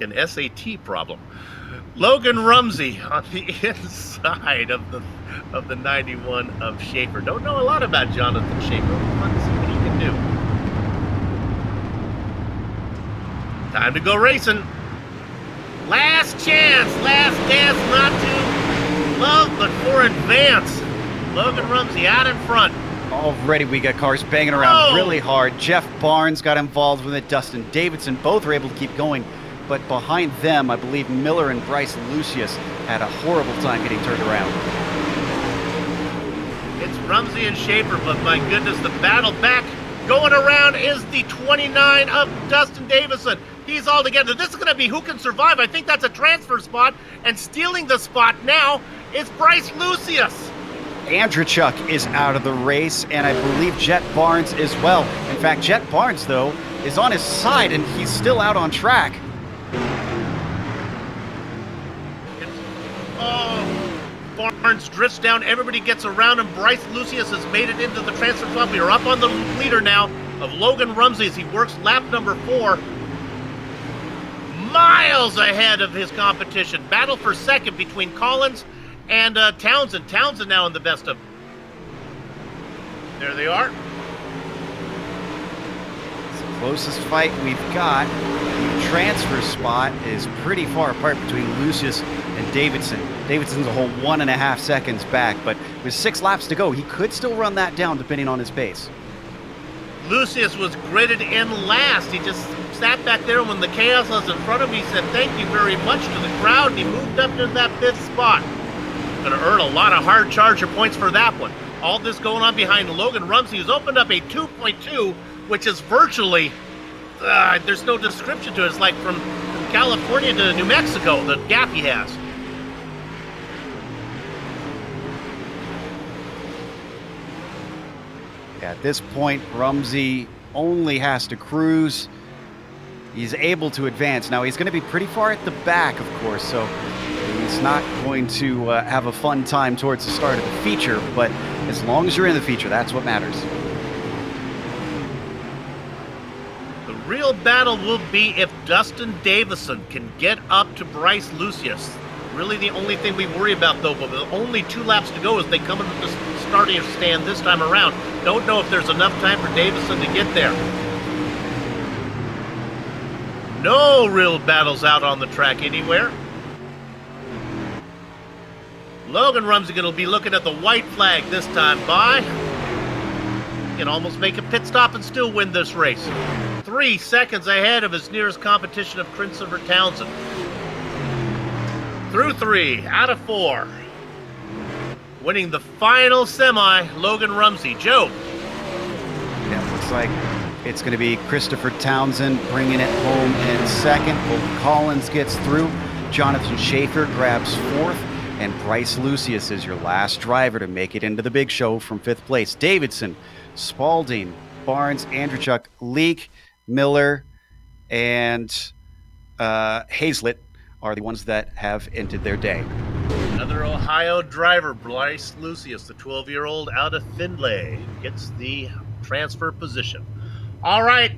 Speaker 1: an SAT problem. Logan Rumsey on the inside of the 91 of Schaefer. Don't know a lot about Jonathan Schaefer. Fun to see what he can do. Time to go racing. Last chance, last dance, not to love, but for advance. Logan Rumsey out in front.
Speaker 2: Already we got cars banging around really hard. Jeff Barnes got involved with it. Dustin Davidson both were able to keep going. But behind them, I believe Miller and Bryce Lucius had a horrible time getting turned around.
Speaker 1: It's Rumsey and Schaefer, but my goodness, the battle back going around is the 29 of Dustin Davison. He's all together. This is going to be who can survive. I think that's a transfer spot, and stealing the spot now is Bryce Lucius.
Speaker 2: Andrechuk is out of the race, and I believe Jet Barnes as well. In fact, Jet Barnes, though, is on his side, and he's still out on track.
Speaker 1: Barnes drifts down. Everybody gets around him. Bryce Lucius has made it into the transfer spot. We are up on the leader now of Logan Rumsey as he works lap number 4. Miles ahead of his competition. Battle for second between Collins and Townsend. Townsend now in the best of. There they are.
Speaker 2: It's the closest fight we've got. The transfer spot is pretty far apart between Lucius and Davidson. Davidson's a whole 1.5 seconds back, but with 6 laps to go, he could still run that down depending on his pace.
Speaker 1: Lucius was gridded in last. He just sat back there, and when the chaos was in front of him, he said thank you very much to the crowd, and he moved up to that 5th spot. Going to earn a lot of hard charger points for that one. All this going on behind Logan Rumsey, who's opened up a 2.2, which is virtually, there's no description to it. It's like from California to New Mexico, the gap he has.
Speaker 2: At this point, Rumsey only has to cruise. He's able to advance. Now, he's going to be pretty far at the back, of course, so he's not going to have a fun time towards the start of the feature, but as long as you're in the feature, that's what matters.
Speaker 1: The real battle will be if Dustin Davison can get up to Bryce Lucius. Really the only thing we worry about, though, but with only 2 laps to go as they come into the starting stand this time around. Don't know if there's enough time for Davison to get there. No real battles out on the track anywhere. Logan Rumsey going to be looking at the white flag this time by. Can almost make a pit stop and still win this race. 3 seconds ahead of his nearest competition of Christopher Townsend. Through 3 out of 4. Winning the final semi, Logan Rumsey. Joe.
Speaker 2: Yeah, looks like it's going to be Christopher Townsend bringing it home in second. Colton Collins gets through. Jonathan Schaefer grabs fourth. And Bryce Lucius is your last driver to make it into the big show from fifth place. Davidson, Spalding, Barnes, Andrewchuk, Leake, Miller, and Hazlett are the ones that have ended their day.
Speaker 1: Another Ohio driver, Bryce Lucius, the 12-year-old out of Findlay, gets the transfer position. All right,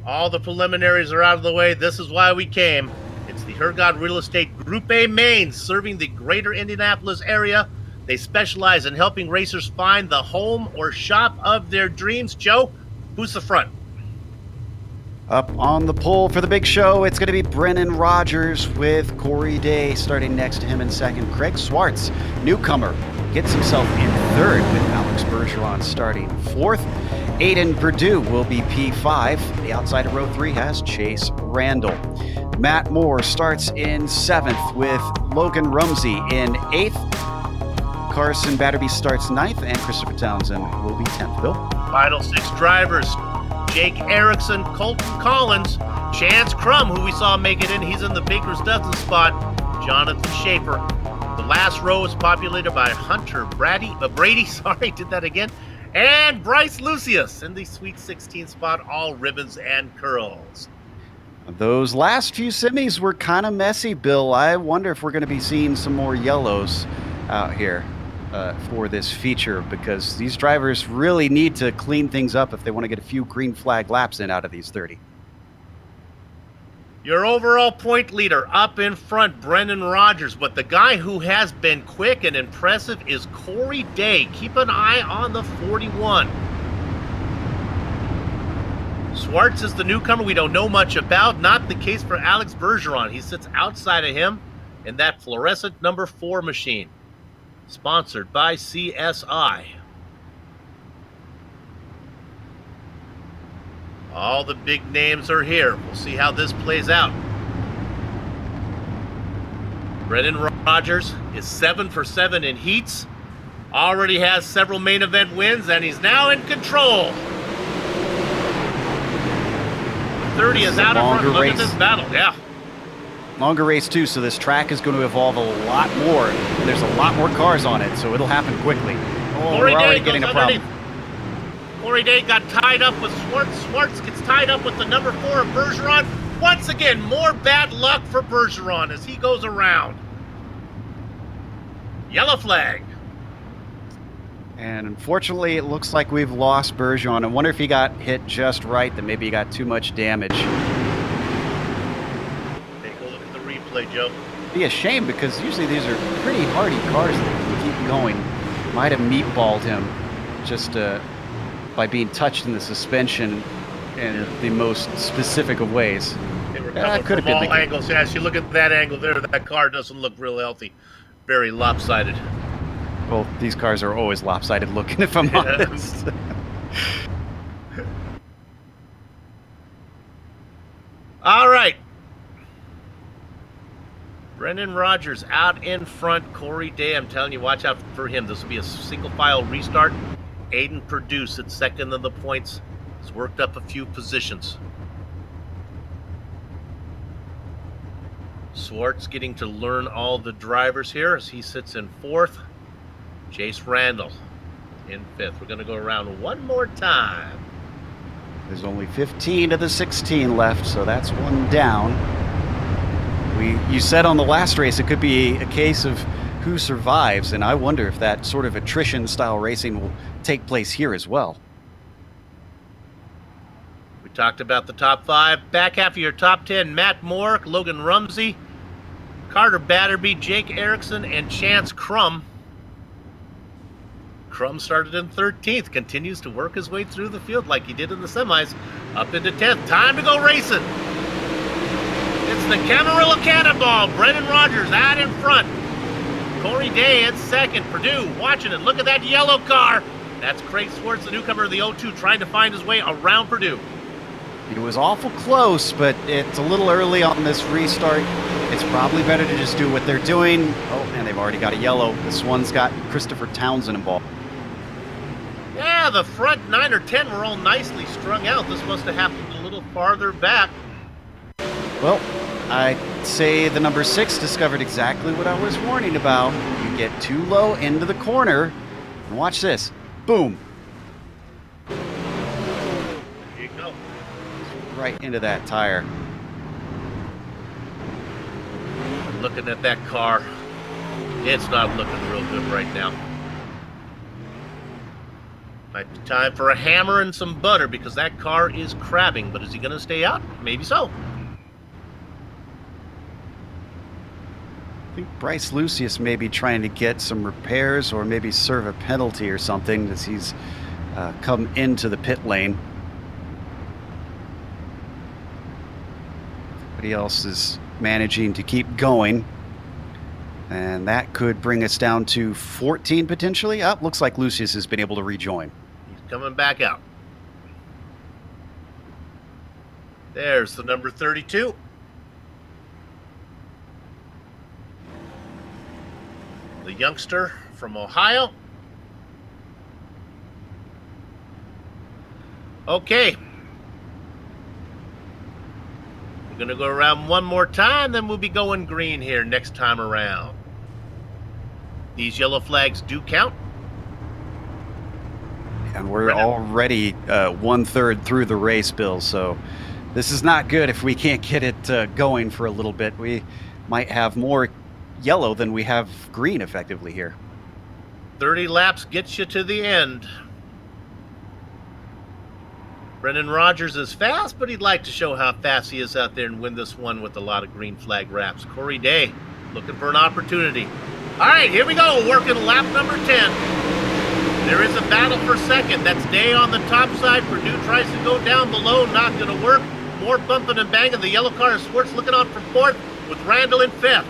Speaker 1: all the preliminaries are out of the way. This is why we came. It's the Hergod Real Estate Group A main, serving the greater Indianapolis area. They specialize in helping racers find the home or shop of their dreams. Joe, who's the front?
Speaker 2: Up on the pole for the big show, it's going to be Brennan Rogers with Corey Day starting next to him in second. Craig Swartz, newcomer, gets himself in third with Alex Bergeron starting fourth. Aiden Perdue will be P5. The outside of row 3 has Chase Randall. Matt Moore starts in seventh with Logan Rumsey in eighth. Carson Batterby starts ninth, and Christopher Townsend will be 10th. Bill?
Speaker 1: Final 6 drivers. Jake Erickson, Colton Collins, Chance Crum, who we saw make it in. He's in the Baker's dozen spot. Jonathan Schaefer. The last row is populated by Hunter Brady, and Bryce Lucius in the Sweet 16 spot, all ribbons and curls.
Speaker 2: Those last few semis were kind of messy, Bill. I wonder if we're going to be seeing some more yellows out here for this feature, because these drivers really need to clean things up if they want to get a few green flag laps in out of these 30.
Speaker 1: Your overall point leader up in front, Brendan Rogers, but the guy who has been quick and impressive is Corey Day. Keep an eye on the 41. Swartz is the newcomer we don't know much about. Not the case for Alex Bergeron. He sits outside of him in that fluorescent number 4 machine. Sponsored by CSI. All the big names are here. We'll see how this plays out. Brendan Rogers is 7 for 7 in heats. Already has several main event wins, and he's now in control. 30 is out of front. Look at this battle. Yeah.
Speaker 2: Longer race too, so this track is going to evolve a lot more. And there's a lot more cars on it, so it'll happen quickly. Oh, we're already getting a problem.
Speaker 1: Corey Day got tied up with Swartz. Swartz gets tied up with the number 4 of Bergeron. Once again, more bad luck for Bergeron as he goes around. Yellow flag.
Speaker 2: And unfortunately, it looks like we've lost Bergeron. I wonder if he got hit just right, that maybe he got too much damage.
Speaker 1: Take a look at the replay, Joe.
Speaker 2: It'd be a shame, because usually these are pretty hardy cars that keep going. Might have meatballed him just by being touched in the suspension in the most specific of ways.
Speaker 1: They were coming from all angles. Yeah, as you look at that angle there, that car doesn't look real healthy. Very lopsided.
Speaker 2: Well, these cars are always lopsided looking, if I'm honest.
Speaker 1: All right. Brendan Rogers out in front. Corey Day, I'm telling you, watch out for him. This will be a single file restart. Aiden Perdue at second in the points. He's worked up a few positions. Swartz getting to learn all the drivers here as he sits in fourth. Chase Randall in fifth. We're going to go around one more time.
Speaker 2: There's only 15 of the 16 left, so that's one down. You said on the last race it could be a case of who survives, and I wonder if that sort of attrition-style racing will take place here as well.
Speaker 1: We talked about the top 5. Back half of your top 10, Matt Moore, Logan Rumsey, Carter Batterby, Jake Erickson, and Chance Crum. Crum started in 13th, continues to work his way through the field like he did in the semis, up into 10th. Time to go racing. It's the Camarillo Cannonball. Brendan Rogers out in front. Corey Day in second. Perdue watching it. Look at that yellow car. That's Craig Swartz, the newcomer of the O2, trying to find his way around Purdue.
Speaker 2: It was awful close, but it's a little early on this restart. It's probably better to just do what they're doing. Oh, and they've already got a yellow. This one's got Christopher Townsend involved.
Speaker 1: Yeah, the front 9 or 10 were all nicely strung out. This must have happened a little farther back.
Speaker 2: Well, I'd say the number 6 discovered exactly what I was warning about. You get too low into the corner, and watch this. Boom.
Speaker 1: There you go.
Speaker 2: Right into that tire.
Speaker 1: Looking at that car, it's not looking real good right now. Might be time for a hammer and some butter because that car is crabbing. But is he going to stay out? Maybe so.
Speaker 2: I think Bryce Lucius may be trying to get some repairs or maybe serve a penalty or something as he's come into the pit lane. Everybody else is managing to keep going. And that could bring us down to 14 potentially. Up, looks like Lucius has been able to rejoin.
Speaker 1: He's coming back out. There's the number 32. The youngster from Ohio. Okay. We're going to go around one more time, then we'll be going green here next time around. These yellow flags do count.
Speaker 2: And we're already 1/3 through the race, Bill, so this is not good if we can't get it going for a little bit. We might have more yellow than we have green effectively here.
Speaker 1: 30 laps gets you to the end. Brendan Rogers is fast, but he'd like to show how fast he is out there and win this one with a lot of green flag wraps. Corey Day looking for an opportunity. All right, here we go, working lap number 10. There is a battle for second. That's Day on the top side. Purdue tries to go down below, not going to work. More bumping and banging. The yellow car is Swartz looking on for fourth with Randall in fifth.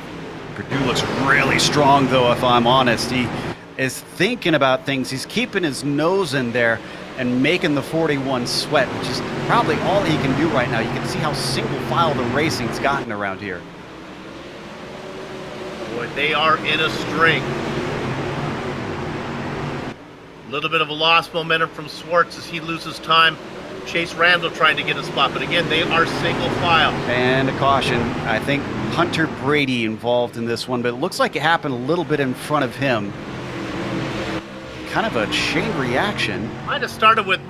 Speaker 2: Purdue looks really strong, though, if I'm honest. He is thinking about things. He's keeping his nose in there and making the 41 sweat, which is probably all he can do right now. You can see how single file the racing's gotten around here.
Speaker 1: Boy, they are in a string. A little bit of a lost momentum from Swartz as he loses time. Chase Randall trying to get a spot, but again, they are single file.
Speaker 2: And a caution. I think Hunter Brady involved in this one, but it looks like it happened a little bit in front of him. Kind of a chain reaction.
Speaker 1: Might have started with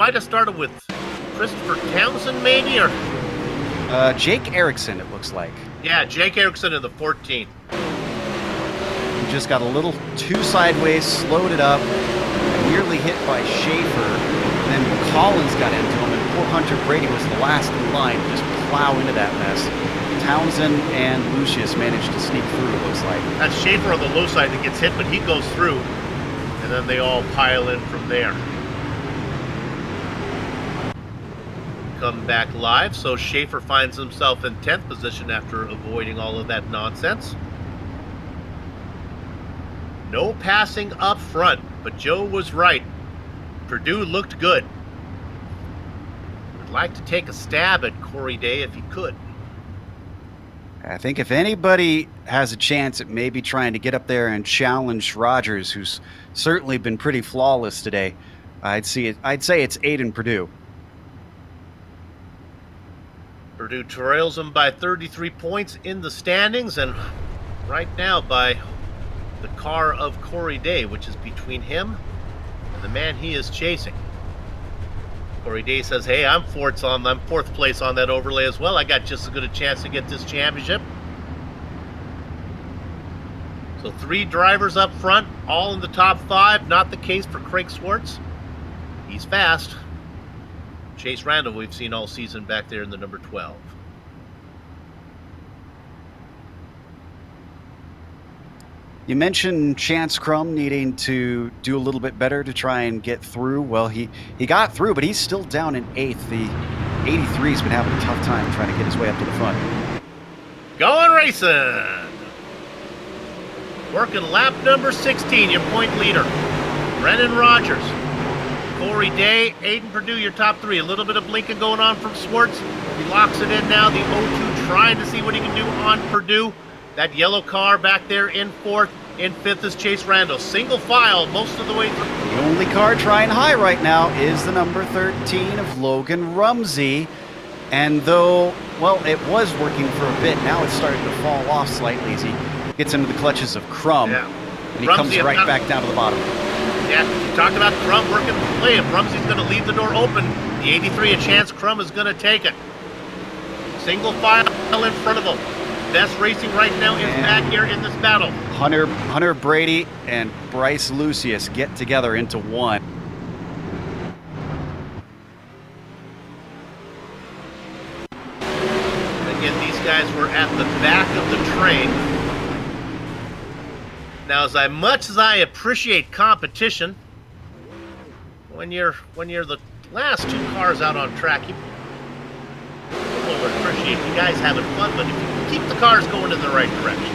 Speaker 1: Christopher Townsend, maybe, or
Speaker 2: Jake Erickson, it looks like.
Speaker 1: Yeah, Jake Erickson in the 14th.
Speaker 2: He just got a little too sideways, slowed it up, nearly hit by Schaefer. Then Collins got into him, and poor Hunter Brady was the last in line to just plow into that mess. Townsend and Lucius managed to sneak through, it looks like.
Speaker 1: That's Schaefer on the low side that gets hit, but he goes through. And then they all pile in from there. Come back live, so Schaefer finds himself in 10th position after avoiding all of that nonsense. No passing up front, but Joe was right. Purdue looked good. Would like to take a stab at Corey Day if he could.
Speaker 2: I think if anybody has a chance at maybe trying to get up there and challenge Rogers, who's certainly been pretty flawless today, I'd say it's Aiden Purdue.
Speaker 1: Purdue trails him by 33 points in the standings, and right now by the car of Corey Day, which is between him and the man he is chasing. Corey Day says, hey, I'm fourth place on that overlay as well. I got just as good a chance to get this championship. So 3 drivers up front, all in the top 5. Not the case for Craig Swartz. He's fast. Chase Randall we've seen all season back there in the number 12.
Speaker 2: You mentioned Chance Crum needing to do a little bit better to try and get through. Well, he got through, but he's still down in 8th. The 83's been having a tough time trying to get his way up to the front.
Speaker 1: Going racing! Working lap number 16, your point leader, Brennan Rogers. Corey Day, Aiden Purdue, your top three. A little bit of blinking going on from Swartz. He locks it in now. The 0-2 trying to see what he can do on Purdue. That yellow car back there in fourth. In fifth is Chase Randall. Single file most of the way through.
Speaker 2: The only car trying high right now is the number 13 of Logan Rumsey. And though, well, it was working for a bit, now it's starting to fall off slightly as he gets into the clutches of Crum.
Speaker 1: Yeah.
Speaker 2: And he
Speaker 1: Rumsey
Speaker 2: comes right back down to the bottom.
Speaker 1: Yeah, you talked about Crum working the play. If Rumsey's going to leave the door open, the 83, a chance Crum is going to take it. Single file in front of him. Best racing right now is back here in this battle.
Speaker 2: Hunter Brady and Bryce Lucius get together into one.
Speaker 1: Again, these guys were at the back of the train. Now, as much as I appreciate competition, when you're the last two cars out on track, you will appreciate you guys having fun, but if you keep the cars going in the right direction.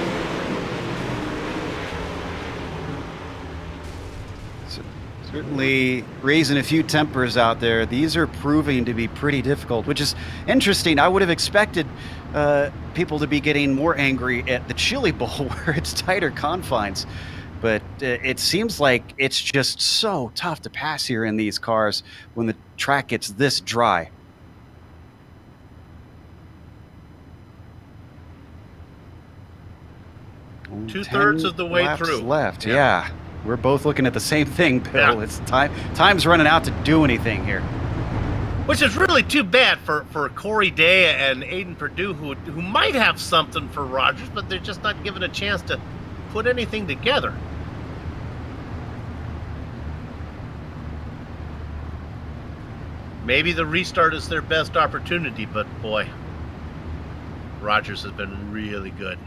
Speaker 2: Certainly raising a few tempers out there. These are proving to be pretty difficult, which is interesting. I would have expected people to be getting more angry at the Chili Bowl where it's tighter confines. But it seems like it's just so tough to pass here in these cars when the track gets this dry.
Speaker 1: Two-thirds of the way through.
Speaker 2: Left, yeah. We're both looking at the same thing, Bill.
Speaker 1: Yeah.
Speaker 2: It's time's running out to do anything here.
Speaker 1: Which is really too bad for Corey Day and Aiden Purdue, who might have something for Rogers, but they're just not given a chance to put anything together. Maybe the restart is their best opportunity, but boy, Rogers has been really good.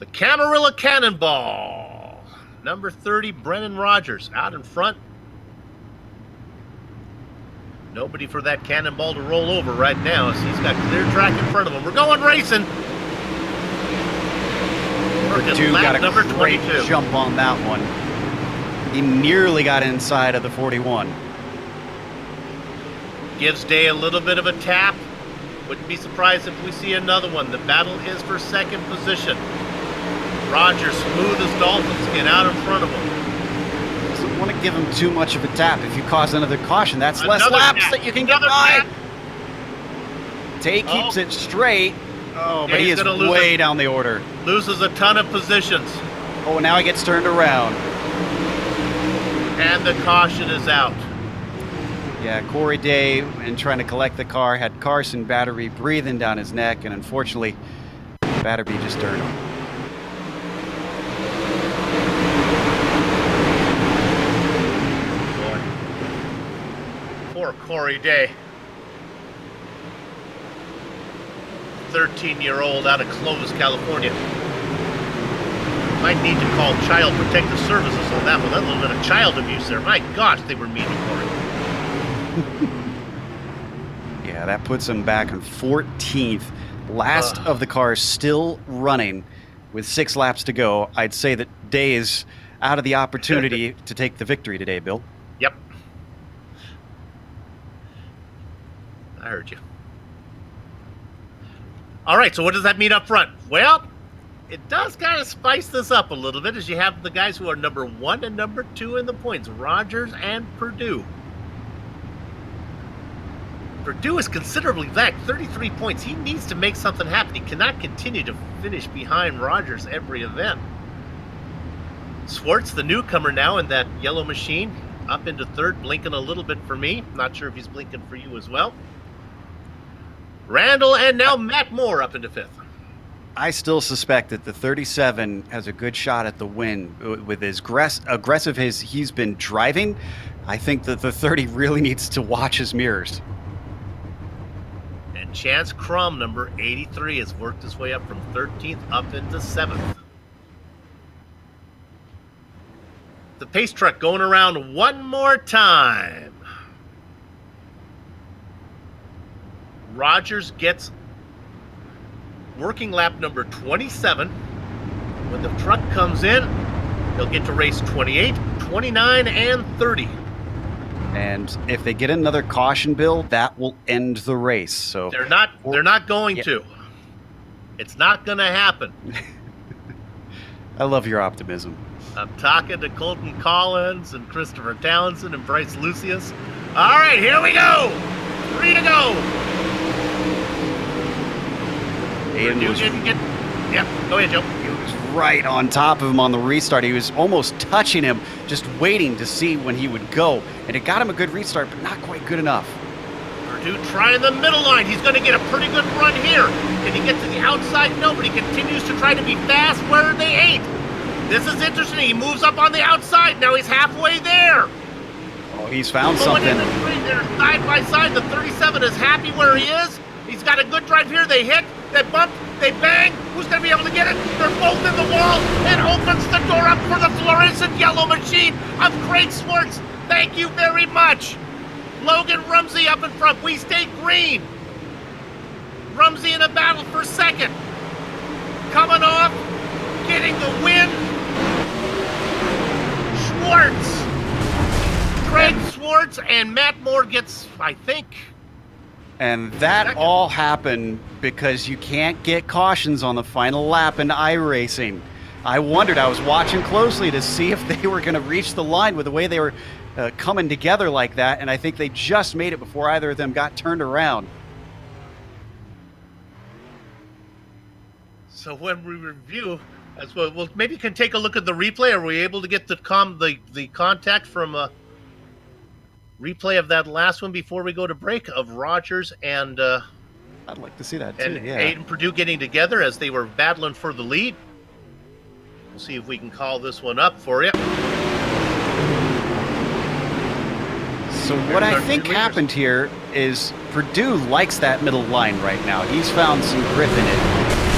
Speaker 1: The Camarilla Cannonball. Number 30, Brennan Rogers, out in front. Nobody for that cannonball to roll over right now, as he's got clear track in front of him. We're going racing.
Speaker 2: Purdue got a
Speaker 1: number
Speaker 2: great
Speaker 1: 22.
Speaker 2: jump on that one. He nearly got inside of the 41.
Speaker 1: Gives Day a little bit of a tap. Wouldn't be surprised if we see another one. The battle is for second position. Rogers, smooth as dolphins, get out in front of him.
Speaker 2: Doesn't want to give him too much of a tap. If you cause another caution, that's less laps that you can get by. Tay keeps it straight. Oh, but he is way down the order.
Speaker 1: Loses a ton of positions.
Speaker 2: Oh, now he gets turned around.
Speaker 1: And the caution is out.
Speaker 2: Yeah, Corey Day, in trying to collect the car, had Carson Battery breathing down his neck, and unfortunately, Battery just turned on.
Speaker 1: Poor Corey Day. 13-year-old out of Clovis, California. Might need to call Child Protective Services on that one. That's a little bit of child abuse there. My gosh, they were mean to Corey.
Speaker 2: Yeah, that puts him back in 14th. Last of the cars still running with 6 laps to go. I'd say that Day is out of the opportunity to take the victory today, Bill.
Speaker 1: Yep. I heard you. All right, so what does that mean up front? Well, it does kind of spice this up a little bit as you have the guys who are number 1 and number 2 in the points, Rogers and Purdue. Purdue is considerably back, 33 points. He needs to make something happen. He cannot continue to finish behind Rogers every event. Swartz, the newcomer now in that yellow machine, up into third, blinking a little bit for me. Not sure if he's blinking for you as well. Randall and now Matt Moore up into fifth.
Speaker 2: I still suspect that the 37 has a good shot at the win. With as aggressive as he's been driving, I think that the 30 really needs to watch his mirrors.
Speaker 1: And Chance Crum, number 83, has worked his way up from 13th up into 7th. The pace truck going around one more time. Rogers gets working lap number 27. When the truck comes in, they'll get to race 28, 29, and 30.
Speaker 2: And if they get another caution, Bill, that will end the race. So
Speaker 1: They're not going to. It's not going to happen.
Speaker 2: I love your optimism.
Speaker 1: I'm talking to Colton Collins and Christopher Townsend and Bryce Lucius. All right, here we go. 3 to go.
Speaker 2: Aiden was,
Speaker 1: go ahead, Joe.
Speaker 2: he was right on top of him on the restart. He was almost touching him, just waiting to see when he would go. And it got him a good restart, but not quite good enough.
Speaker 1: Purdue trying the middle line. He's going to get a pretty good run here. Can he get to the outside? No, but he continues to try to be fast where they ain't. This is interesting. He moves up on the outside. Now he's halfway there.
Speaker 2: Oh, he's found
Speaker 1: Going
Speaker 2: something.
Speaker 1: in the straight there, side by side. The 37 is happy where he is. He's got a good drive here. They hit, they bump, they bang. Who's going to be able to get it? They're both in the wall. It opens the door up for the fluorescent yellow machine of Craig Swartz. Thank you very much. Logan Rumsey up in front. We stay green. Rumsey in a battle for second. Coming off, getting the win. Schwartz. Craig Swartz and Matt Moore gets, I think.
Speaker 2: And that
Speaker 1: second.
Speaker 2: all happened because you can't get cautions on the final lap in iRacing. I wondered, I was watching closely to see if they were going to reach the line with the way they were coming together like that, and I think they just made it before either of them got turned around.
Speaker 1: So when we review, that's what we'll maybe can take a look at the replay. Are we able to get the contact from replay of that last one before we go to break of Rogers and
Speaker 2: I'd like to see that too, yeah.
Speaker 1: Aiden Purdue getting together as they were battling for the lead? We'll see if we can call this one up for you.
Speaker 2: So what I think happened here is Purdue likes that middle line right now. He's found some grip in it.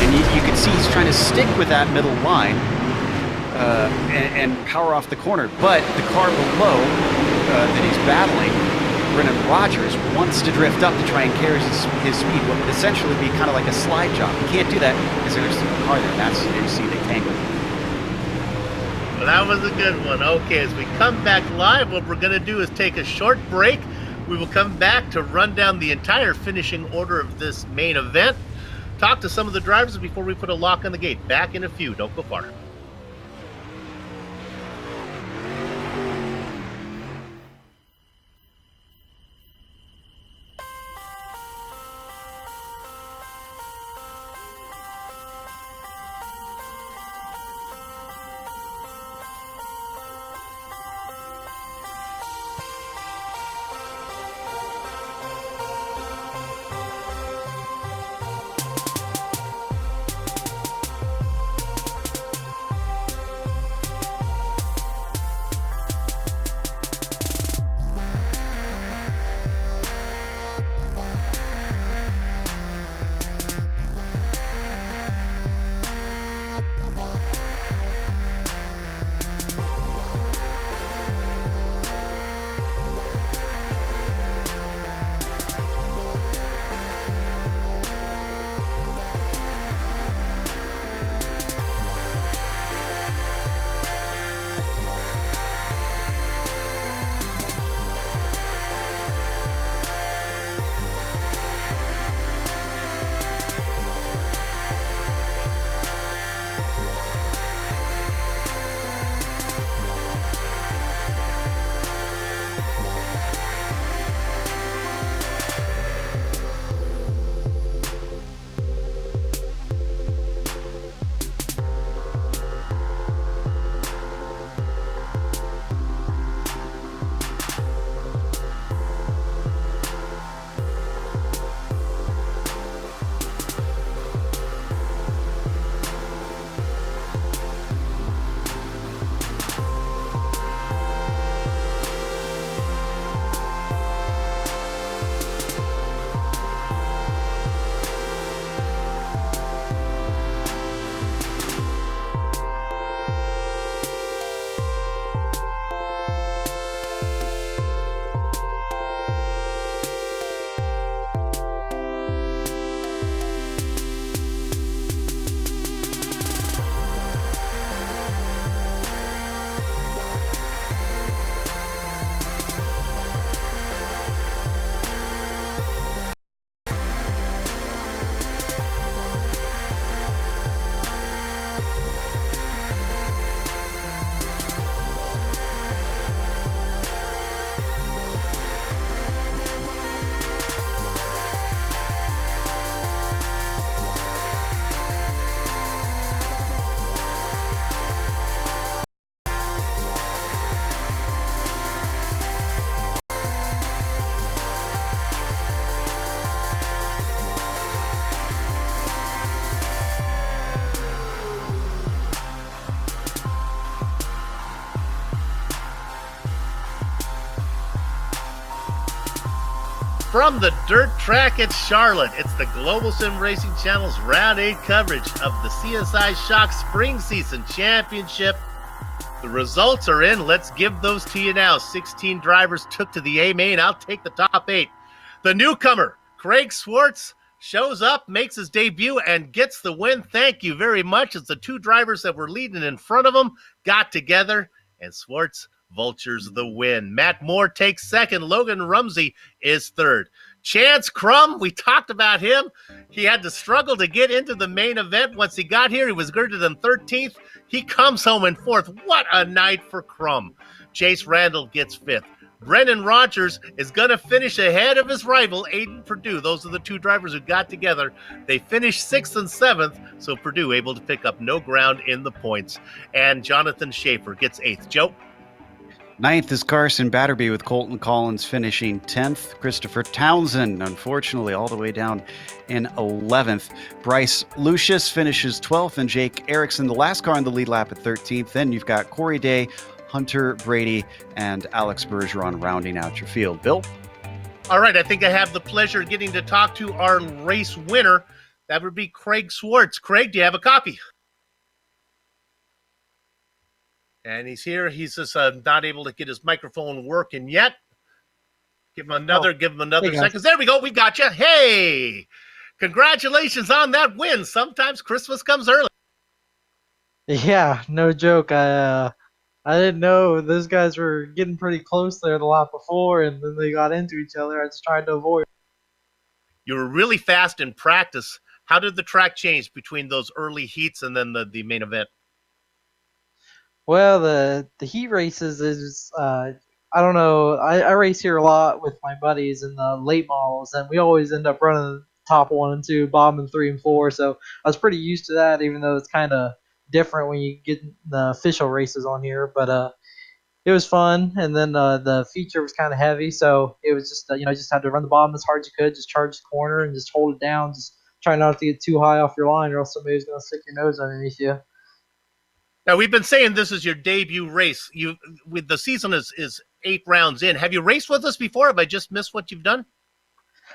Speaker 2: And you can see he's trying to stick with that middle line and power off the corner. But the car below that he's battling, Brennan Rogers, wants to drift up to try and carry his speed. What would essentially be kind of like a slide job. He can't do that because there's a car there. That's, you see, they tangled.
Speaker 1: Well, that was a good one. Okay, as we come back live, what we're going to do is take a short break. We will come back to run down the entire finishing order of this main event. Talk to some of the drivers before we put a lock on the gate. Back in a few. Don't go far. From the dirt track at Charlotte, it's the Global Sim Racing Channel's Round 8 coverage of the CSI Shocks Spring Season Championship. The results are in. Let's give those to you now. 16 drivers took to the A main. I'll take the top 8. The newcomer, Craig Swartz, shows up, makes his debut, and gets the win. Thank you very much. It's the two drivers that were leading in front of him got together, and Swartz vultures the win. Matt Moore takes second. Logan Rumsey is third. Chance Crum, we talked about him. He had to struggle to get into the main event. Once he got here, he was girded in 13th. He comes home in 4th. What a night for Crum. Chase Randall gets 5th. Brendan Rogers is going to finish ahead of his rival, Aiden Purdue. Those are the two drivers who got together. They finished 6th and 7th, so Purdue able to pick up no ground in the points. And Jonathan Schaefer gets 8th. Joe?
Speaker 2: 9th is Carson Batterby with Colton Collins finishing 10th. Christopher Townsend, unfortunately, all the way down in 11th. Bryce Lucius finishes 12th, and Jake Erickson, the last car in the lead lap, at 13th. Then you've got Corey Day, Hunter Brady, and Alex Bergeron rounding out your field. Bill?
Speaker 1: All right, I think I have the pleasure of getting to talk to our race winner. That would be Craig Swartz. Craig, do you have a copy? And he's here. He's just not able to get his microphone working yet. Give him another second. There we go. We got you. Hey, congratulations on that win. Sometimes Christmas comes early.
Speaker 3: Yeah, no joke. I didn't know those guys were getting pretty close there the lap before, and then they got into each other. I just tried to avoid.
Speaker 1: You were really fast in practice. How did the track change between those early heats and then the main event?
Speaker 3: Well, the heat races is I don't know. I race here a lot with my buddies in the late models, and we always end up running the top 1 and 2, bottom 3 and 4. So I was pretty used to that, even though it's kind of different when you get the official races on here. But it was fun, and then the feature was kind of heavy, so it was just just had to run the bottom as hard as you could, just charge the corner and just hold it down, just try not to get too high off your line, or else somebody's gonna stick your nose underneath you.
Speaker 1: Now, we've been saying this is your debut race. With the season is 8 rounds in. Have you raced with us before? Have I just missed what you've done?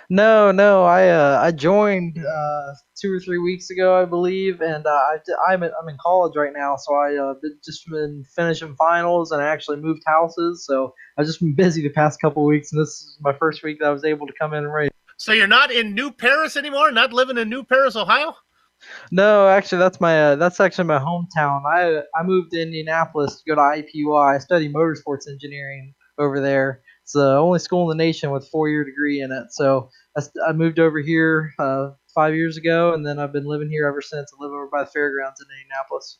Speaker 3: No, I joined 2 or 3 weeks ago, I believe, and I'm in college right now, so I just been finishing finals, and I actually moved houses, so I've just been busy the past couple of weeks, and this is my first week that I was able to come in and race.
Speaker 1: So you're not in New Paris anymore? Not living in New Paris, Ohio?
Speaker 3: No, actually, that's actually my hometown. I moved to Indianapolis to go to IPY. I study motorsports engineering over there. It's the only school in the nation with a 4-year degree in it. So I moved over here 5 years ago, and then I've been living here ever since. I live over by the fairgrounds in Indianapolis.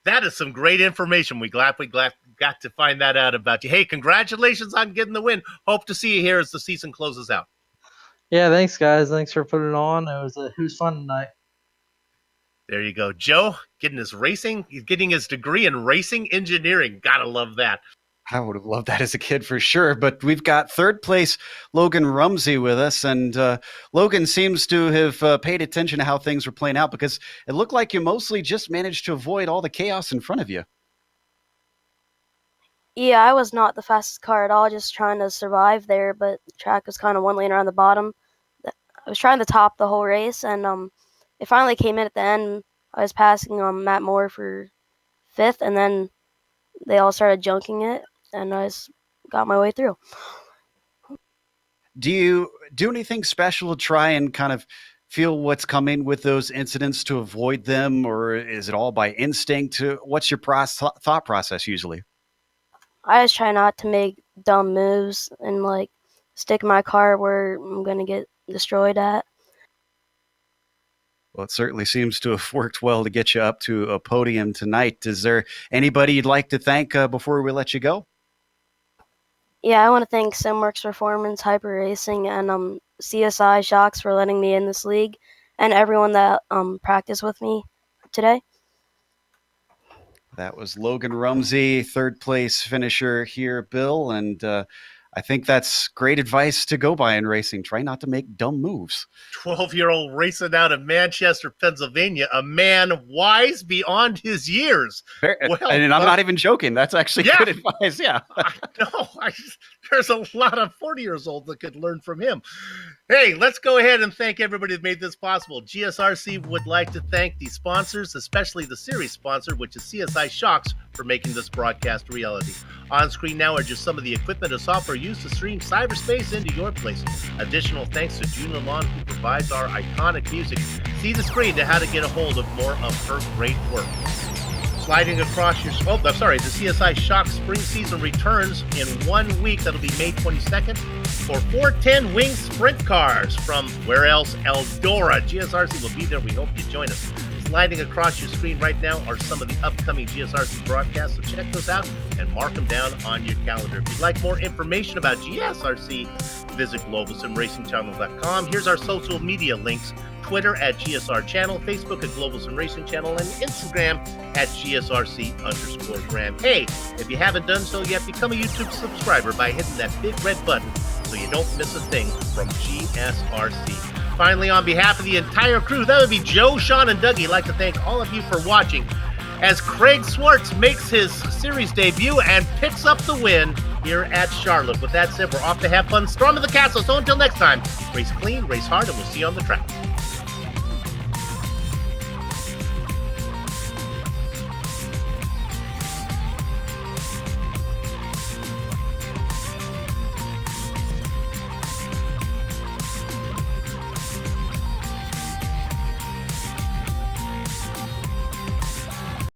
Speaker 1: That is some great information. We got to find that out about you. Hey, congratulations on getting the win. Hope to see you here as the season closes out.
Speaker 3: Yeah, thanks guys. Thanks for putting it on. It was fun tonight.
Speaker 1: There you go. Joe getting his degree in racing engineering. Gotta love that.
Speaker 2: I would have loved that as a kid for sure, but we've got third place Logan Rumsey with us, and Logan seems to have paid attention to how things were playing out, because it looked like you mostly just managed to avoid all the chaos in front of you.
Speaker 4: Yeah, I was not the fastest car at all, just trying to survive there, but the track was kind of one lane around the bottom. I was trying to top the whole race, and it finally came in at the end. I was passing Matt Moore for 5th, and then they all started junking it, and I just got my way through.
Speaker 2: Do you do anything special to try and kind of feel what's coming with those incidents to avoid them, or is it all by instinct? What's your thought process usually?
Speaker 4: I just try not to make dumb moves and stick my car where I'm gonna get destroyed at.
Speaker 2: Well, it certainly seems to have worked well to get you up to a podium tonight. Is there anybody you'd like to thank before we let you go?
Speaker 4: Yeah, I want to thank SimWorks Performance, Hyper Racing, and CSI Shocks for letting me in this league, and everyone that practiced with me today.
Speaker 2: That was Logan Rumsey, third place finisher here, Bill. And I think that's great advice to go by in racing. Try not to make dumb moves.
Speaker 1: 12-year-old racing out of Manchester, Pennsylvania, a man wise beyond his years.
Speaker 2: And I'm not even joking. That's actually good advice. Yeah.
Speaker 1: There's a lot of 40 years old that could learn from him. Hey, let's go ahead and thank everybody that made this possible. GSRC would like to thank the sponsors, especially the series sponsor, which is CSI Shocks, for making this broadcast a reality. On screen now are just some of the equipment and software used to stream cyberspace into your place. Additional thanks to June Lalonde, who provides our iconic music. See the screen to how to get a hold of more of her great work. Sliding across your... the CSI Shocks spring season returns in 1 week. That'll be May 22nd for 410 Wing Sprint Cars from where else? Eldora. GSRC will be there. We hope you join us. Sliding across your screen right now are some of the upcoming GSRC broadcasts, so check those out and mark them down on your calendar. If you'd like more information about GSRC, visit globalsimracingchannel.com. Here's our social media links. Twitter at GSR Channel, Facebook at Global Sim Racing Channel, and Instagram at GSRC_Graham. Hey, if you haven't done so yet, become a YouTube subscriber by hitting that big red button so you don't miss a thing from GSRC. Finally, on behalf of the entire crew, that would be Joe, Sean, and Dougie, I'd like to thank all of you for watching as Craig Swartz makes his series debut and picks up the win here at Charlotte. With that said, we're off to have fun storming the castle. So until next time, race clean, race hard, and we'll see you on the track.